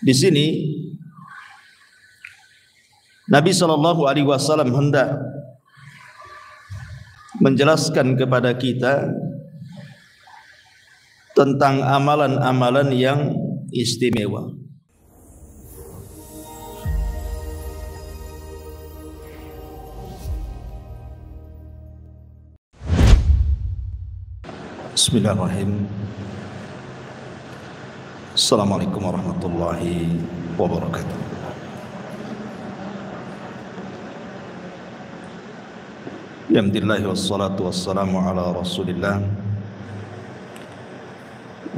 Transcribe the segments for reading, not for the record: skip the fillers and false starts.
Di sini Nabi SAW hendak menjelaskan kepada kita tentang amalan-amalan yang istimewa. Bismillahirrahmanirrahim. Assalamualaikum warahmatullahi wabarakatuh. Alhamdulillah wassalatu wassalamu ala Rasulillah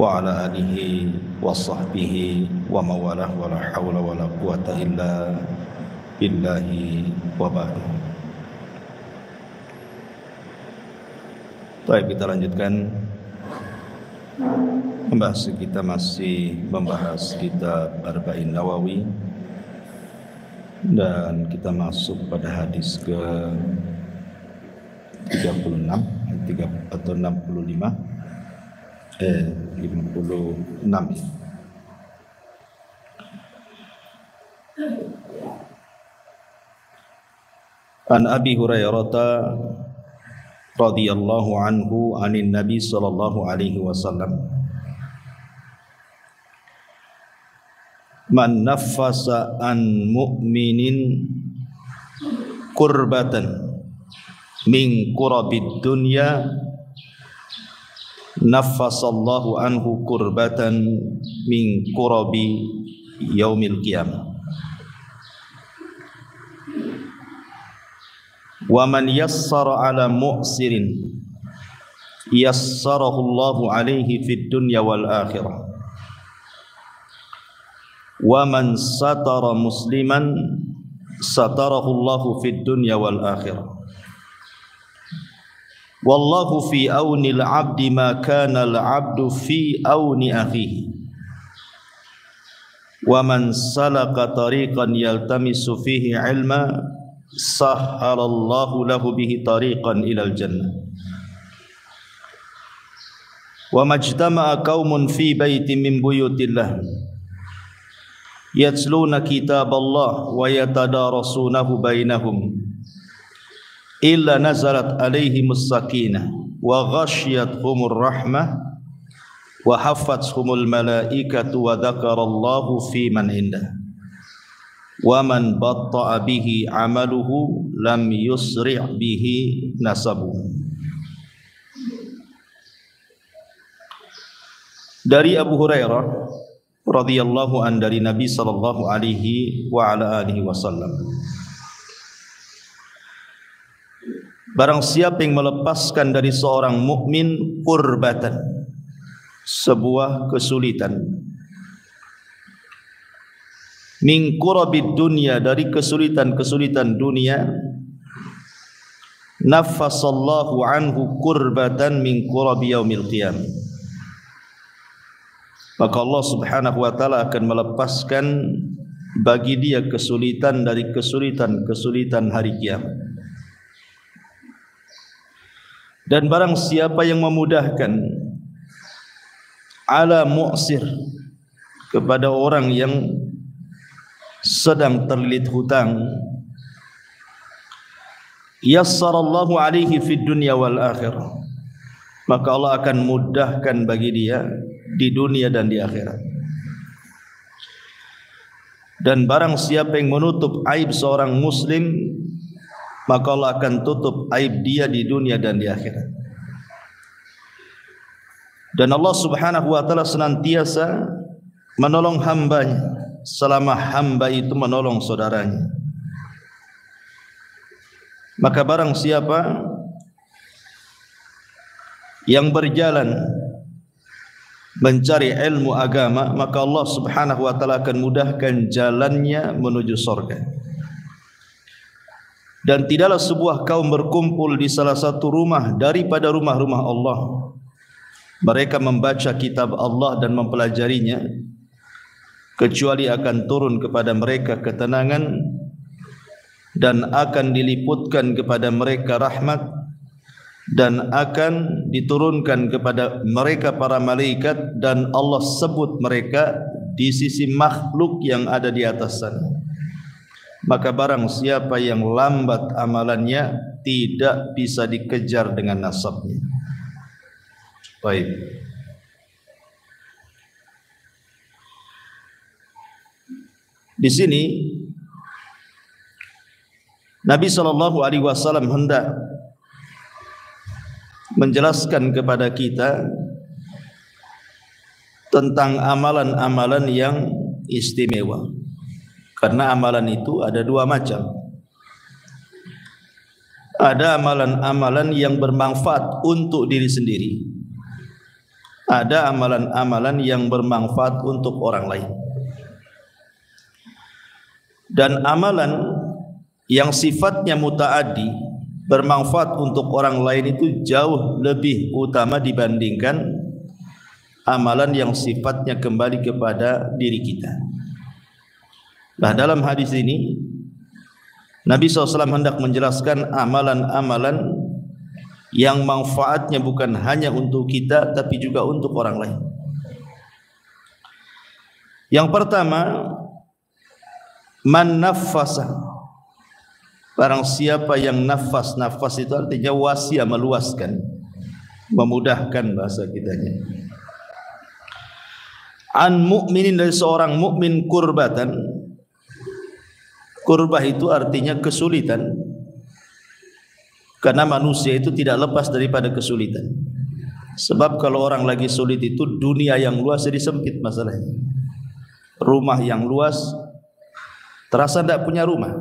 wa ala alihi wa sahbihi wa mawalah wa la hawla wa la quwata illa billahi wa ba'du. Baik, kita lanjutkan membahas. Kita masih membahas kitab Arba'in Nawawi dan kita masuk pada hadis ke 36 atau 65 56. An Abi Hurairah radhiyallahu anhu anin Nabi sallallahu alaihi wasallam, man naffasa an mu'minin kurbatan min kurabid dunya naffasallahu anhu kurbatan min kurabi yaumil qiyamah. Wa man yassara ala mu'sirin yassarahu Allahu alaihi fid dunya wal akhirah. Wa man satara musliman satarahu Allahu fid dunya wal akhirah. Wallahu fi auni al-'abdi ma kana al-'abdu fi auni akhihi. Wa man salaka tariqan yaltamisu fihi 'ilma sahhalallahu lahu bihi tariqan ilal jannah. Wa majtama'a qaumun fi baitin min buyutillah yatluna kitaballah wa yatadarasunahu bainahum illa nazalat alaihimus sakinah wa ghashiyatuhumur rahmah wa haffathumul malaikatu wa dzakarallahu fi man indah. Wa man batta'a bihi amaluhu lam yusri' bihi nasabuhu. Dari Abu Hurairah radhiyallahu an, dari Nabi sallallahu alaihi wa ala alihi wasallam, barang siapa yang melepaskan dari seorang mukmin kurbatan, sebuah kesulitan, min kurabid dunya, dari kesulitan-kesulitan dunia, naffasallahu anhu kurbatan min kurabi yaumil qiyamah, maka Allah subhanahu wa ta'ala akan melepaskan bagi dia kesulitan dari kesulitan-kesulitan hari kiamat. Dan barang siapa yang memudahkan ala mu'sir, kepada orang yang sedang terlilit hutang, yassarallahu alaihi fid dunya wal akhirah, maka Allah akan mudahkan bagi dia di dunia dan di akhirat. Dan barang siapa yang menutup aib seorang muslim, maka Allah akan tutup aib dia di dunia dan di akhirat. Dan Allah subhanahu wa ta'ala senantiasa menolong hambanya selama hamba itu menolong saudaranya. Maka barang siapa yang berjalan mencari ilmu agama, maka Allah subhanahu wa ta'ala akan mudahkan jalannya menuju surga. Dan tidaklah sebuah kaum berkumpul di salah satu rumah daripada rumah-rumah Allah, mereka membaca kitab Allah dan mempelajarinya, kecuali akan turun kepada mereka ketenangan dan akan diliputkan kepada mereka rahmat dan akan diturunkan kepada mereka para malaikat, dan Allah sebut mereka di sisi makhluk yang ada di atas sana. Maka barang siapa yang lambat amalannya tidak bisa dikejar dengan nasabnya. Baik. Di sini Nabi SAW hendak menjelaskan kepada kita tentang amalan-amalan yang istimewa. Karena amalan itu ada dua macam. Ada amalan-amalan yang bermanfaat untuk diri sendiri. Ada amalan-amalan yang bermanfaat untuk orang lain. Dan amalan yang sifatnya mutaaddi, bermanfaat untuk orang lain itu jauh lebih utama dibandingkan amalan yang sifatnya kembali kepada diri kita. Nah, dalam hadis ini Nabi SAW hendak menjelaskan amalan-amalan yang manfaatnya bukan hanya untuk kita tapi juga untuk orang lain. Yang pertama, man naffasa, barang siapa yang nafas. Nafas itu artinya wasiat, meluaskan, memudahkan bahasa kitanya. An mu'minin, dari seorang mukmin, kurbatan. Kurbah itu artinya kesulitan. Karena manusia itu tidak lepas daripada kesulitan. Sebab kalau orang lagi sulit itu dunia yang luas jadi sempit masalahnya. Rumah yang luas terasa tidak punya rumah.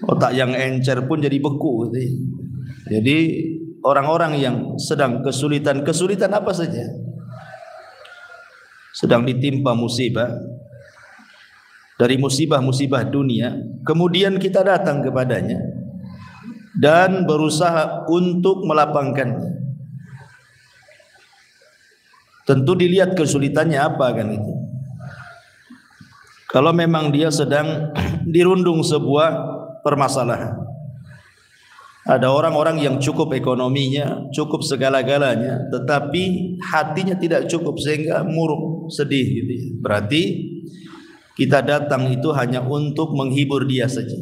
Otak yang encer pun jadi beku. Jadi orang-orang yang sedang kesulitan apa saja, sedang ditimpa musibah, dari musibah-musibah dunia, kemudian kita datang kepadanya dan berusaha untuk melapangkannya. Tentu dilihat kesulitannya apa kan itu. Kalau memang dia sedang dirundung sebuah permasalahan, ada orang-orang yang cukup ekonominya, cukup segala-galanya, tetapi hatinya tidak cukup sehingga murung, sedih gitu. Berarti kita datang itu hanya untuk menghibur dia saja,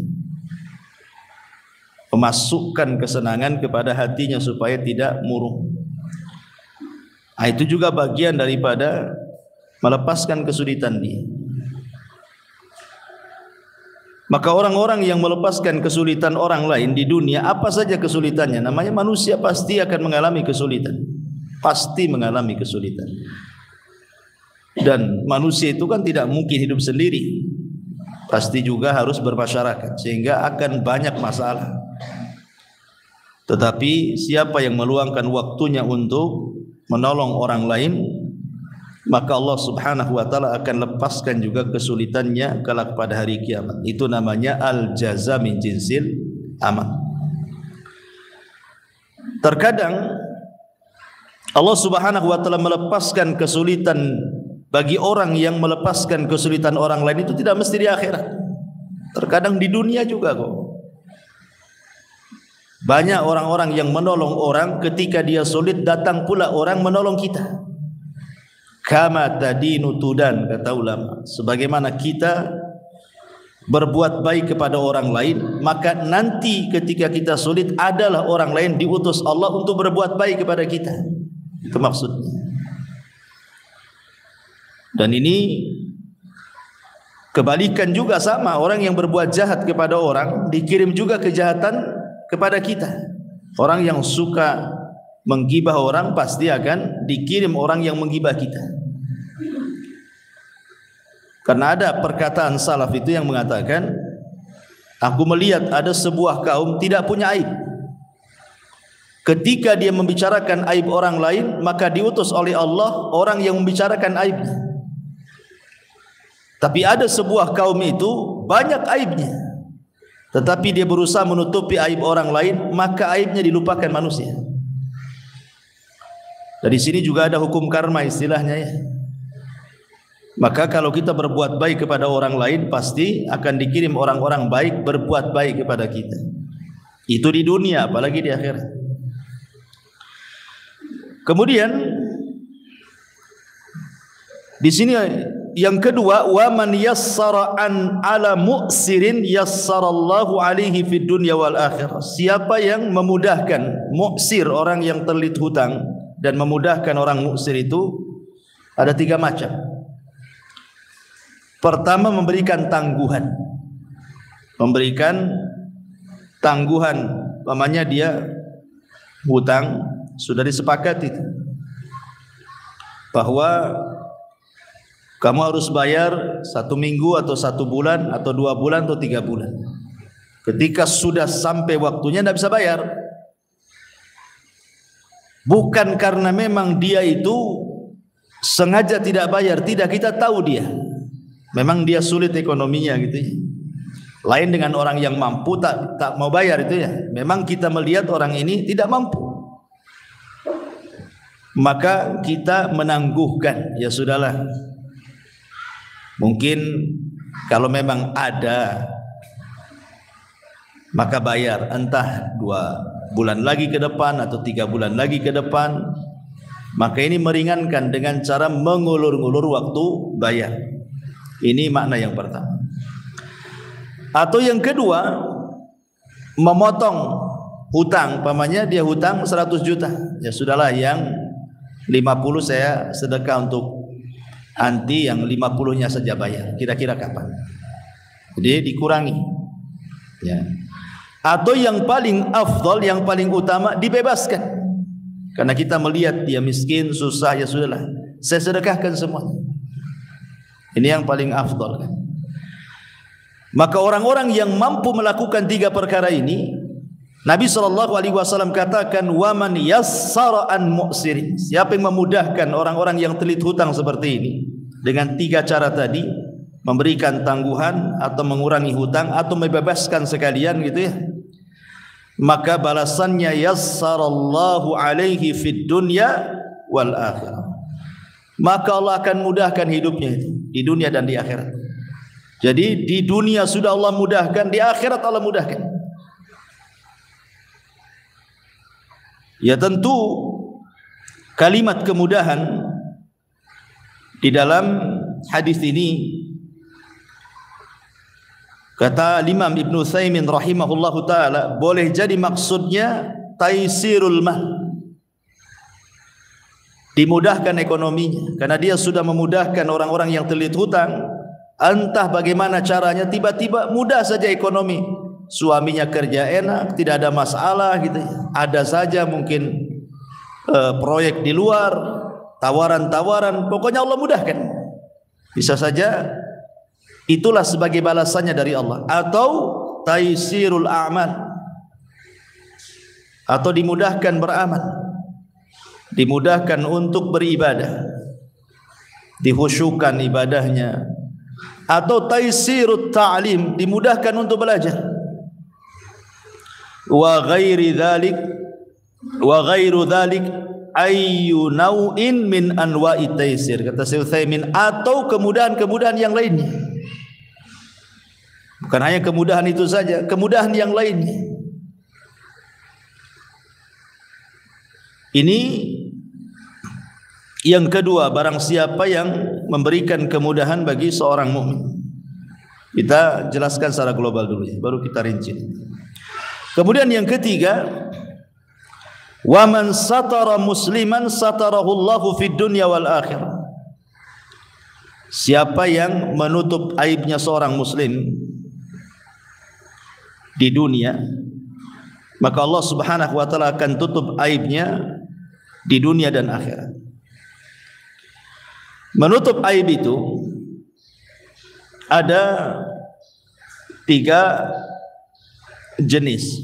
memasukkan kesenangan kepada hatinya supaya tidak murung. Nah, itu juga bagian daripada melepaskan kesulitan dia. Maka orang-orang yang melepaskan kesulitan orang lain di dunia, apa saja kesulitannya, namanya manusia pasti akan mengalami kesulitan. Pasti mengalami kesulitan. Dan manusia itu kan tidak mungkin hidup sendiri. Pasti juga harus bermasyarakat, sehingga akan banyak masalah. Tetapi siapa yang meluangkan waktunya untuk menolong orang lain, maka Allah Subhanahu wa taala akan lepaskan juga kesulitannya kelak pada hari kiamat. Itu namanya al-jaza min jinsil amal. Terkadang Allah Subhanahu wa taala melepaskan kesulitan bagi orang yang melepaskan kesulitan orang lain itu tidak mesti di akhirat. Terkadang di dunia juga kok. Banyak orang-orang yang menolong orang, ketika dia sulit datang pula orang menolong kita. Kama tadinu tudan, kata ulama. Sebagaimana kita berbuat baik kepada orang lain, maka nanti ketika kita sulit adalah orang lain diutus Allah untuk berbuat baik kepada kita. Itu maksudnya. Dan ini kebalikan juga sama, orang yang berbuat jahat kepada orang dikirim juga kejahatan kepada kita. Orang yang suka menggibah orang pasti akan dikirim orang yang menggibah kita. Karena ada perkataan salaf itu yang mengatakan, aku melihat ada sebuah kaum tidak punya aib. Ketika dia membicarakan aib orang lain, maka diutus oleh Allah orang yang membicarakan aibnya. Tapi ada sebuah kaum itu banyak aibnya, tetapi dia berusaha menutupi aib orang lain, maka aibnya dilupakan manusia. Dari sini juga ada hukum karma istilahnya ya. Maka kalau kita berbuat baik kepada orang lain, pasti akan dikirim orang-orang baik berbuat baik kepada kita. Itu di dunia, apalagi di akhirat. Kemudian Di sini yang kedua, wa man yassara an ala mu'sirin yassarallahu alaihi fid dunya wal akhirah. Siapa yang memudahkan mu'sir, orang yang terlilit hutang, dan memudahkan orang mu'sir itu ada 3 macam. Pertama, memberikan tangguhan. Memberikan tangguhan, umpamanya dia hutang, sudah disepakati bahwa kamu harus bayar 1 minggu atau 1 bulan atau 2 bulan atau 3 bulan. Ketika sudah sampai waktunya tidak bisa bayar, bukan karena memang dia itu sengaja tidak bayar, tidak, kita tahu dia memang dia sulit ekonominya gitu ya. Lain dengan orang yang mampu tak mau bayar itu ya. Memang kita melihat orang ini tidak mampu, maka kita menangguhkan, ya sudahlah. Mungkin kalau memang ada, maka bayar entah 2 bulan lagi ke depan atau 3 bulan lagi ke depan. Maka ini meringankan dengan cara mengulur-ngulur waktu bayar. Ini makna yang pertama. Atau yang kedua, memotong hutang. Umpamanya dia hutang 100 juta. Ya sudahlah, yang 50 saya sedekah untuk anti, yang 50-nya saja bayar. Kira-kira kapan? Jadi dikurangi. Ya. Atau yang paling afdal, yang paling utama, dibebaskan. Karena kita melihat dia miskin, susah, ya sudahlah, saya sedekahkan semuanya. Ini yang paling afdal kan. Maka orang-orang yang mampu melakukan 3 perkara ini, Nabi SAW katakan, wa man yassara an mu'sirin. Siapa yang memudahkan orang-orang yang terlilit hutang seperti ini dengan 3 cara tadi, memberikan tangguhan atau mengurangi hutang atau membebaskan sekalian gitu ya, maka balasannya yassarallahu alaihi fid dunya wal akhirah. Maka Allah akan mudahkan hidupnya itu di dunia dan di akhirat. Jadi di dunia sudah Allah mudahkan, di akhirat Allah mudahkan. Ya tentu kalimat kemudahan di dalam hadis ini, kata Imam Ibn Utsaimin rahimahullahu taala, boleh jadi maksudnya taisirul mal, dimudahkan ekonominya, karena dia sudah memudahkan orang-orang yang terlilit hutang. Entah bagaimana caranya, tiba-tiba mudah saja ekonomi. Suaminya kerja enak, tidak ada masalah gitu. Ada saja mungkin proyek di luar, tawaran-tawaran, pokoknya Allah mudahkan. Bisa saja itulah sebagai balasannya dari Allah. Atau taisirul a'mal, atau dimudahkan beramal, dimudahkan untuk beribadah, dihusyukan ibadahnya. Atau taisirut ta'lim, dimudahkan untuk belajar. Wa ghairi dzalik, wa ghairu dzalik ayyu nau'in min anwa'i taisir, kata Syekh Utsaimin, atau kemudahan-kemudahan yang lainnya. Bukan hanya kemudahan itu saja, kemudahan yang lainnya. Ini yang kedua, barang siapa yang memberikan kemudahan bagi seorang mukmin. Kita jelaskan secara global dulu ya, baru kita rinci. Kemudian yang ketiga, wa man satara musliman satarahu Allahu fid dunya wal akhirah. Siapa yang menutup aibnya seorang muslim di dunia, maka Allah Subhanahu wa taala akan tutup aibnya di dunia dan akhirat. Menutup aib itu ada 3 jenis.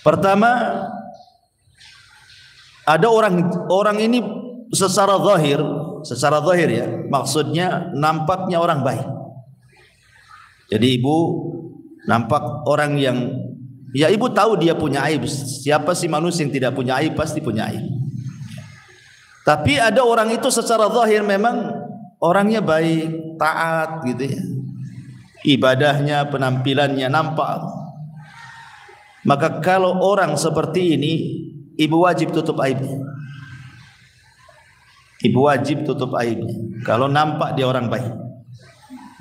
Pertama, ada orang ini secara zahir ya, maksudnya nampaknya orang baik. Jadi ibu nampak orang yang, ya ibu tahu dia punya aib. Siapa sih manusia yang tidak punya aib? Pasti punya aib. Tapi ada orang itu secara zahir memang orangnya baik, taat gitu ya. Ibadahnya, penampilannya nampak. Maka kalau orang seperti ini, ibu wajib tutup aibnya. ibu wajib tutup aibnya. Kalau nampak dia orang baik,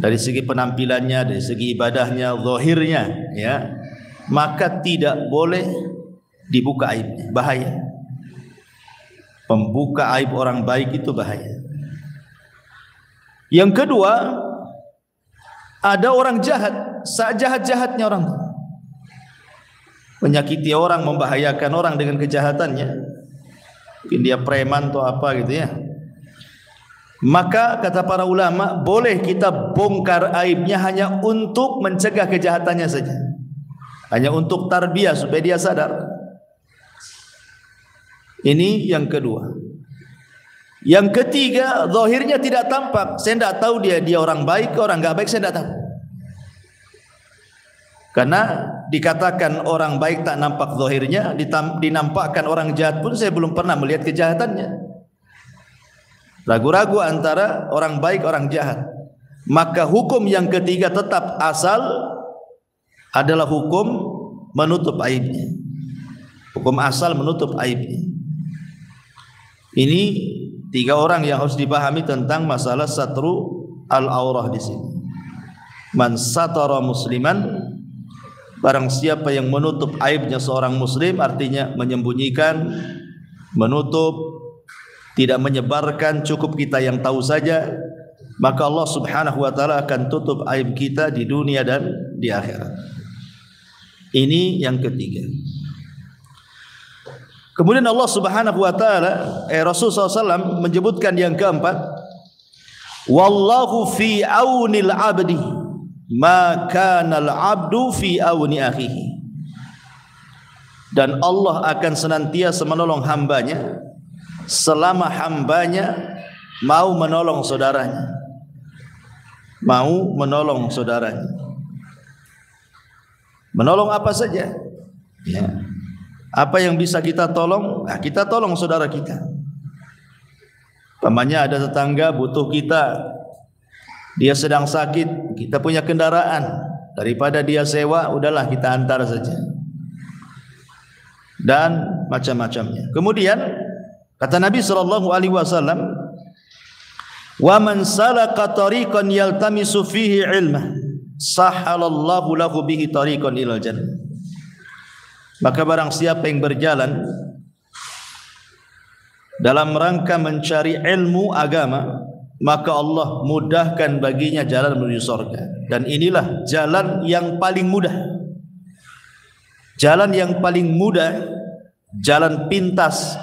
dari segi penampilannya, dari segi ibadahnya, zahirnya, ya, maka tidak boleh dibuka aibnya. Bahaya. Membuka aib orang baik itu bahaya. Yang kedua, ada orang jahat, sejahat-jahatnya orang, menyakiti orang, membahayakan orang dengan kejahatannya. Mungkin dia preman atau apa gitu ya. Maka kata para ulama, boleh kita bongkar aibnya hanya untuk mencegah kejahatannya saja, hanya untuk tarbiyah supaya dia sadar. Ini yang kedua. Yang ketiga, zahirnya tidak tampak. Saya tidak tahu dia orang baik, orang enggak baik, saya tidak tahu. Karena dikatakan orang baik tak nampak zahirnya, dinampakkan orang jahat pun saya belum pernah melihat kejahatannya. Ragu-ragu antara orang baik, orang jahat. Maka hukum yang ketiga tetap asal adalah hukum menutup aibnya. Hukum asal menutup aibnya. Ini tiga orang yang harus dipahami tentang masalah satru al-aurah di sini. Man satara musliman, barang siapa yang menutup aibnya seorang muslim, artinya menyembunyikan, menutup, tidak menyebarkan, cukup kita yang tahu saja, maka Allah Subhanahu wa taala akan tutup aib kita di dunia dan di akhirat. Ini yang ketiga. Kemudian Allah Subhanahu wa taala, Rasul SAW menyebutkan yang keempat, wallahu fi aunil abdi ma kana al abdu fi auni akhihi. Dan Allah akan senantiasa menolong hambanya selama hambanya mau menolong saudaranya. Mau menolong saudaranya. Menolong apa saja, ya. Apa yang bisa kita tolong, nah kita tolong saudara kita. Pamannya ada tetangga butuh kita, dia sedang sakit, kita punya kendaraan, daripada dia sewa, udahlah kita antar saja. Dan macam-macamnya. Kemudian kata Nabi SAW, wa man salaka tariqan yaltamisu fihi ilmah, sahalallahu lahu bihi tariqan ilal jannah. Maka barang siapa yang berjalan dalam rangka mencari ilmu agama, maka Allah mudahkan baginya jalan menuju surga. Dan inilah jalan yang paling mudah. Jalan yang paling mudah, jalan pintas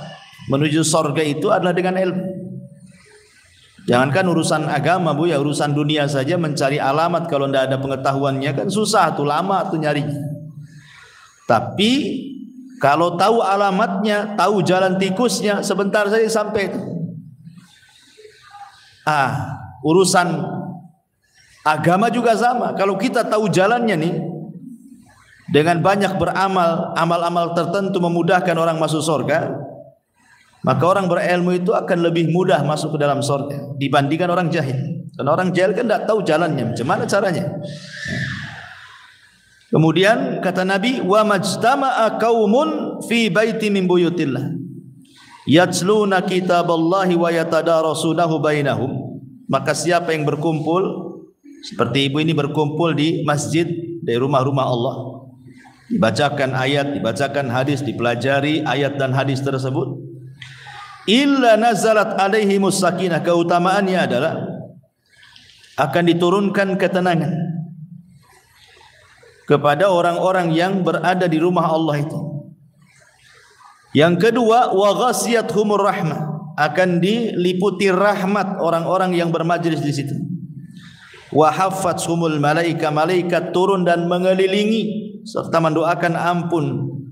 menuju surga itu adalah dengan ilmu. Jangankan urusan agama, Bu, ya urusan dunia saja mencari alamat kalau tidak ada pengetahuannya kan susah tuh, lama tuh nyarinya. Tapi kalau tahu alamatnya, tahu jalan tikusnya, sebentar saja sampai itu. Urusan agama juga sama. Kalau kita tahu jalannya nih, dengan banyak beramal, amal-amal tertentu memudahkan orang masuk surga, maka orang berilmu itu akan lebih mudah masuk ke dalam surga dibandingkan orang jahil. Karena orang jahil kan tidak tahu jalannya, macam mana caranya. Kemudian kata Nabi, wa majtama'a qaumun fi baiti min buyutillah yatluna kitaballahi wa yatadarasunahu bainahum. Maka siapa yang berkumpul seperti ibu ini berkumpul di masjid, di rumah-rumah Allah, dibacakan ayat, dibacakan hadis, dipelajari ayat dan hadis tersebut, illa nazalat alaihimus sakinah, keutamaannya adalah akan diturunkan ketenangan kepada orang-orang yang berada di rumah Allah itu. Yang kedua, wa ghasiyatuhumur rahmah, akan diliputi rahmat orang-orang yang bermajlis di situ. Wa haffathumul malaika, malaikat turun dan mengelilingi serta mendoakan ampun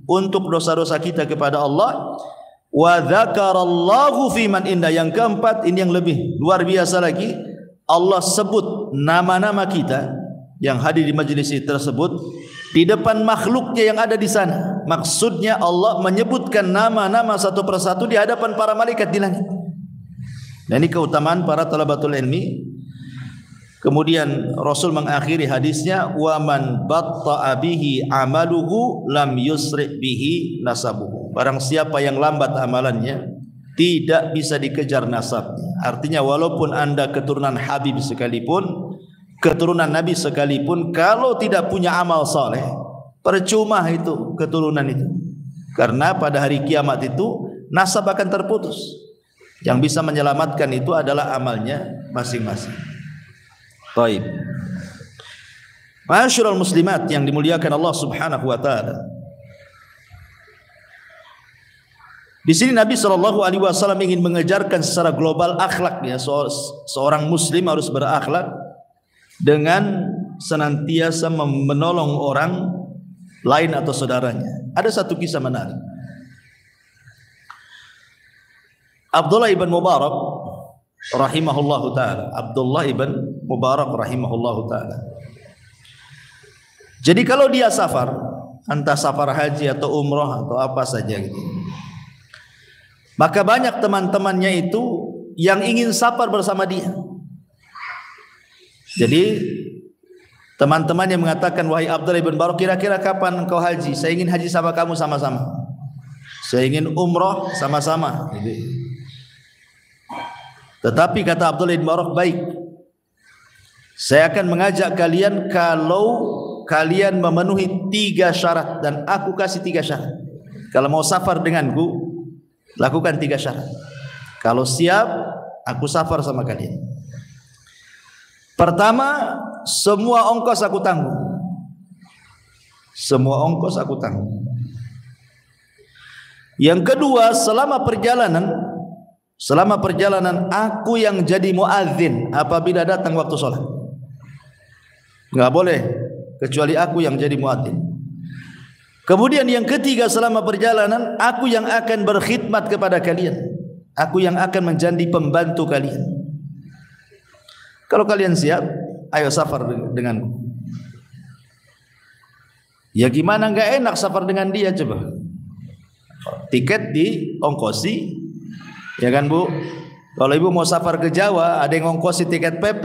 untuk dosa-dosa kita kepada Allah. Wa dzakarallahu fi man inda, yang keempat ini yang lebih luar biasa lagi, Allah sebut nama-nama kita yang hadir di majlis tersebut di depan makhluknya yang ada di sana. Maksudnya Allah menyebutkan nama-nama satu persatu di hadapan para malaikat di langit. Dan ini keutamaan para talabatul ilmi. Kemudian Rasul mengakhiri hadisnya, wa man batta'a bihi amaluhu lam yusri' bihi nasabuhu. Barang siapa yang lambat amalannya, tidak bisa dikejar nasabnya. Artinya walaupun anda keturunan Habib sekalipun, keturunan Nabi sekalipun, kalau tidak punya amal soleh, percuma itu keturunan itu. Karena pada hari kiamat itu nasab akan terputus. Yang bisa menyelamatkan itu adalah amalnya masing-masing. Baik. Ma'asyiral muslimat yang dimuliakan Allah Subhanahu wa taala. Di sini Nabi SAW ingin mengejarkan secara global akhlak, ya, seorang muslim harus berakhlak dengan senantiasa menolong orang lain atau saudaranya. Ada satu kisah menarik. Abdullah ibn Mubarak rahimahullahu taala. Abdullah ibn Mubarak rahimahullahu taala. Jadi kalau dia safar, entah safar haji atau umrah atau apa saja gitu, maka banyak teman-temannya itu yang ingin safar bersama dia. Jadi teman-temannya mengatakan, wahai Abdullah ibn Mubarak, kira-kira kapan engkau haji? Saya ingin haji sama kamu sama-sama. Saya ingin umrah sama-sama gitu. Tetapi kata Abdullah ibn Mubarak, baik, saya akan mengajak kalian kalau kalian memenuhi 3 syarat, dan aku kasih 3 syarat. Kalau mau safar denganku, lakukan 3 syarat. Kalau siap, aku safar sama kalian. Pertama, semua ongkos aku tanggung. Semua ongkos aku tanggung. Yang kedua, selama perjalanan aku yang jadi muadzin apabila datang waktu sholat. Enggak boleh kecuali aku yang jadi muadzin. Kemudian yang ketiga, selama perjalanan aku yang akan berkhidmat kepada kalian. Aku yang akan menjadi pembantu kalian. Kalau kalian siap, ayo safar denganku. Ya gimana enggak enak safar dengan dia coba. Tiket diongkosi, ya kan Bu? Kalau ibu mau safar ke Jawa, ada yang ongkosi tiket PP,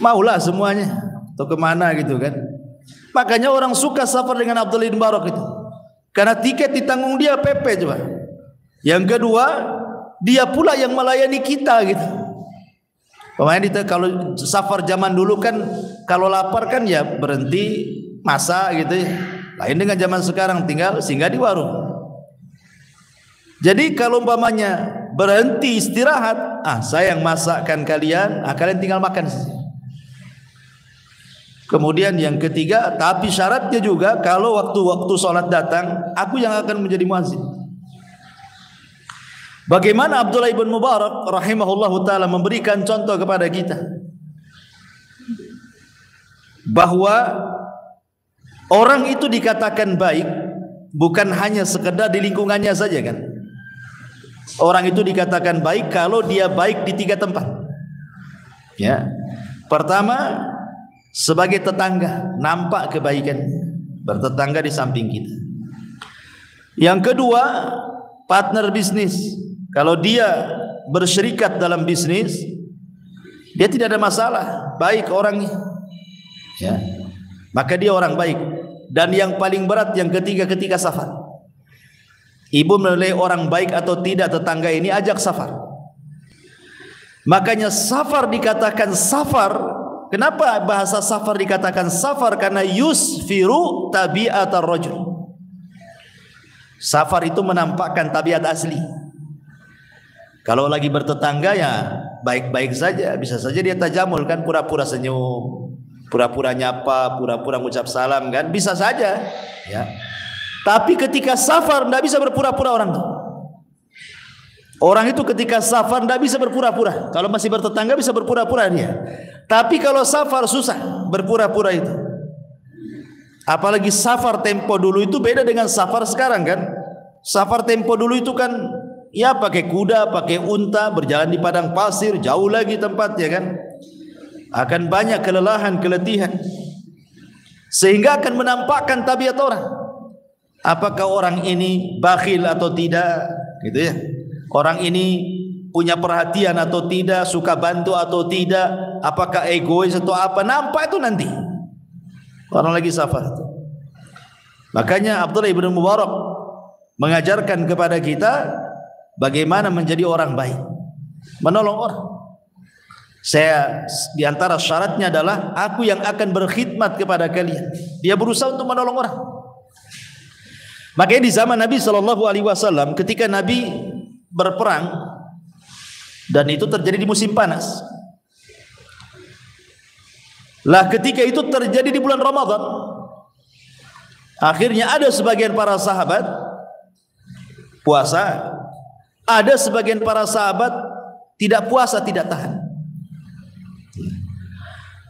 maulah semuanya. Atau kemana gitu kan? Makanya orang suka safar dengan Abdullah bin Mubarak itu, karena tiket ditanggung dia, PP coba. Yang kedua, dia pula yang melayani kita gitu. Pemain kalau safar zaman dulu kan, kalau lapar kan ya berhenti masak gitu ya. Lain dengan zaman sekarang, tinggal singgah di warung. Jadi kalau umpamanya berhenti istirahat, saya yang masakkan kalian, kalian tinggal makan saja. Kemudian yang ketiga, tapi syaratnya juga kalau waktu-waktu sholat datang, aku yang akan menjadi muazzin. Bagaimana Abdullah ibn Mubarak rahimahullahu ta'ala memberikan contoh kepada kita bahwa orang itu dikatakan baik bukan hanya sekedar di lingkungannya saja kan. Orang itu dikatakan baik kalau dia baik di 3 tempat. Ya. Pertama, sebagai tetangga, nampak kebaikan, bertetangga di samping kita. Yang kedua, partner bisnis. Kalau dia berserikat dalam bisnis, dia tidak ada masalah, baik orangnya. Ya. Maka dia orang baik. Dan yang paling berat yang ketiga, ketika safar. Ibu menilai orang baik atau tidak tetangga ini, ajak safar. Makanya safar dikatakan safar. Kenapa bahasa safar dikatakan safar? Karena yusfiru tabi'atar rajul. Safar itu menampakkan tabiat asli. Kalau lagi bertetangga ya baik-baik saja, bisa saja dia tajamul kan, pura-pura senyum, pura-pura nyapa, pura-pura mengucap salam kan, bisa saja ya. Tapi ketika safar tidak bisa berpura-pura orang. Orang itu ketika safar tidak bisa berpura-pura. Kalau masih bertetangga bisa berpura-pura dia. Tapi kalau safar susah berpura-pura itu. Apalagi safar tempo dulu itu beda dengan safar sekarang kan. Safar tempo dulu itu kan ya pakai kuda, pakai unta, berjalan di padang pasir, jauh lagi tempatnya kan. Akan banyak kelelahan, keletihan. Sehingga akan menampakkan tabiat orang. Apakah orang ini bakhil atau tidak, gitu ya. Orang ini punya perhatian atau tidak, suka bantu atau tidak, apakah egois atau apa, nampak itu nanti. Orang lagi safar. Makanya Abdullah ibn Mubarak mengajarkan kepada kita bagaimana menjadi orang baik. menolong orang. Saya di antara syaratnya adalah aku yang akan berkhidmat kepada kalian. Dia berusaha untuk menolong orang. Makanya di zaman Nabi SAW, ketika Nabi berperang, dan itu terjadi di musim panas. Lah ketika itu terjadi di bulan Ramadan, akhirnya ada sebagian para sahabat puasa, ada sebagian para sahabat tidak puasa, tidak tahan.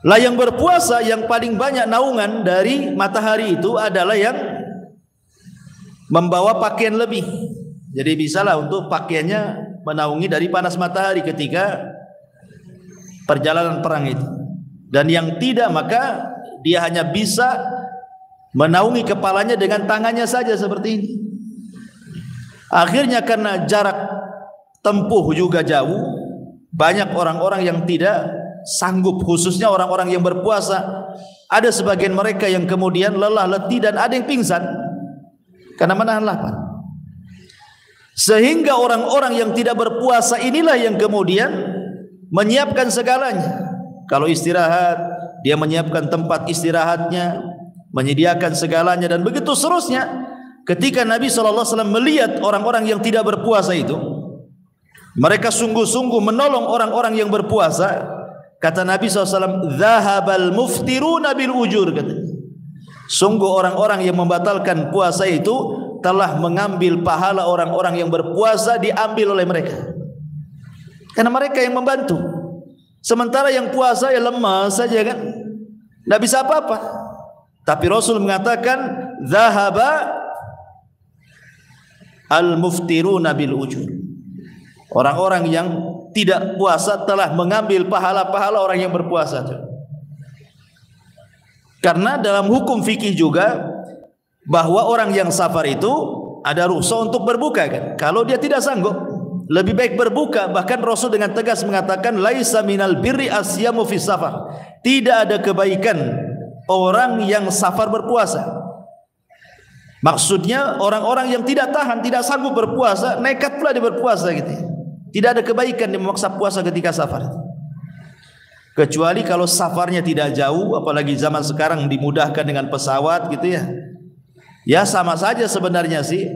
Lah yang berpuasa yang paling banyak naungan dari matahari itu adalah yang membawa pakaian lebih. Jadi bisalah untuk pakaiannya menaungi dari panas matahari ketika perjalanan perang itu. Dan yang tidak, maka dia hanya bisa menaungi kepalanya dengan tangannya saja seperti ini. Akhirnya karena jarak tempuh juga jauh, banyak orang-orang yang tidak sanggup, khususnya orang-orang yang berpuasa. Ada sebagian mereka yang kemudian lelah, letih, dan ada yang pingsan karena menahan lapar. Sehingga orang-orang yang tidak berpuasa inilah yang kemudian menyiapkan segalanya. Kalau istirahat, dia menyiapkan tempat istirahatnya, menyediakan segalanya, dan begitu seterusnya. Ketika Nabi SAW melihat orang-orang yang tidak berpuasa itu, mereka sungguh-sungguh menolong orang-orang yang berpuasa. Kata Nabi SAW, "Zahabal muftiruna bil ujur." Sungguh orang-orang yang membatalkan puasa itu telah mengambil pahala orang-orang yang berpuasa, diambil oleh mereka. Karena mereka yang membantu. Sementara yang puasa ya lemas saja kan, tidak bisa apa-apa. Tapi Rasul mengatakan, "Zahaba al-muftiruna bil ujur." Orang-orang yang tidak puasa telah mengambil pahala-pahala orang yang berpuasa. Karena dalam hukum fikih juga bahwa orang yang safar itu ada rukhsah untuk berbuka kan. Kalau dia tidak sanggup, lebih baik berbuka. Bahkan Rasul dengan tegas mengatakan, "Laisa minal birri asyamu fi safar." Tidak ada kebaikan orang yang safar berpuasa. Maksudnya orang-orang yang tidak tahan, tidak sanggup berpuasa, nekat pula dia berpuasa gitu ya. Tidak ada kebaikan dia memaksa puasa ketika safar. Kecuali kalau safarnya tidak jauh, apalagi zaman sekarang dimudahkan dengan pesawat gitu ya. Ya sama saja sebenarnya sih.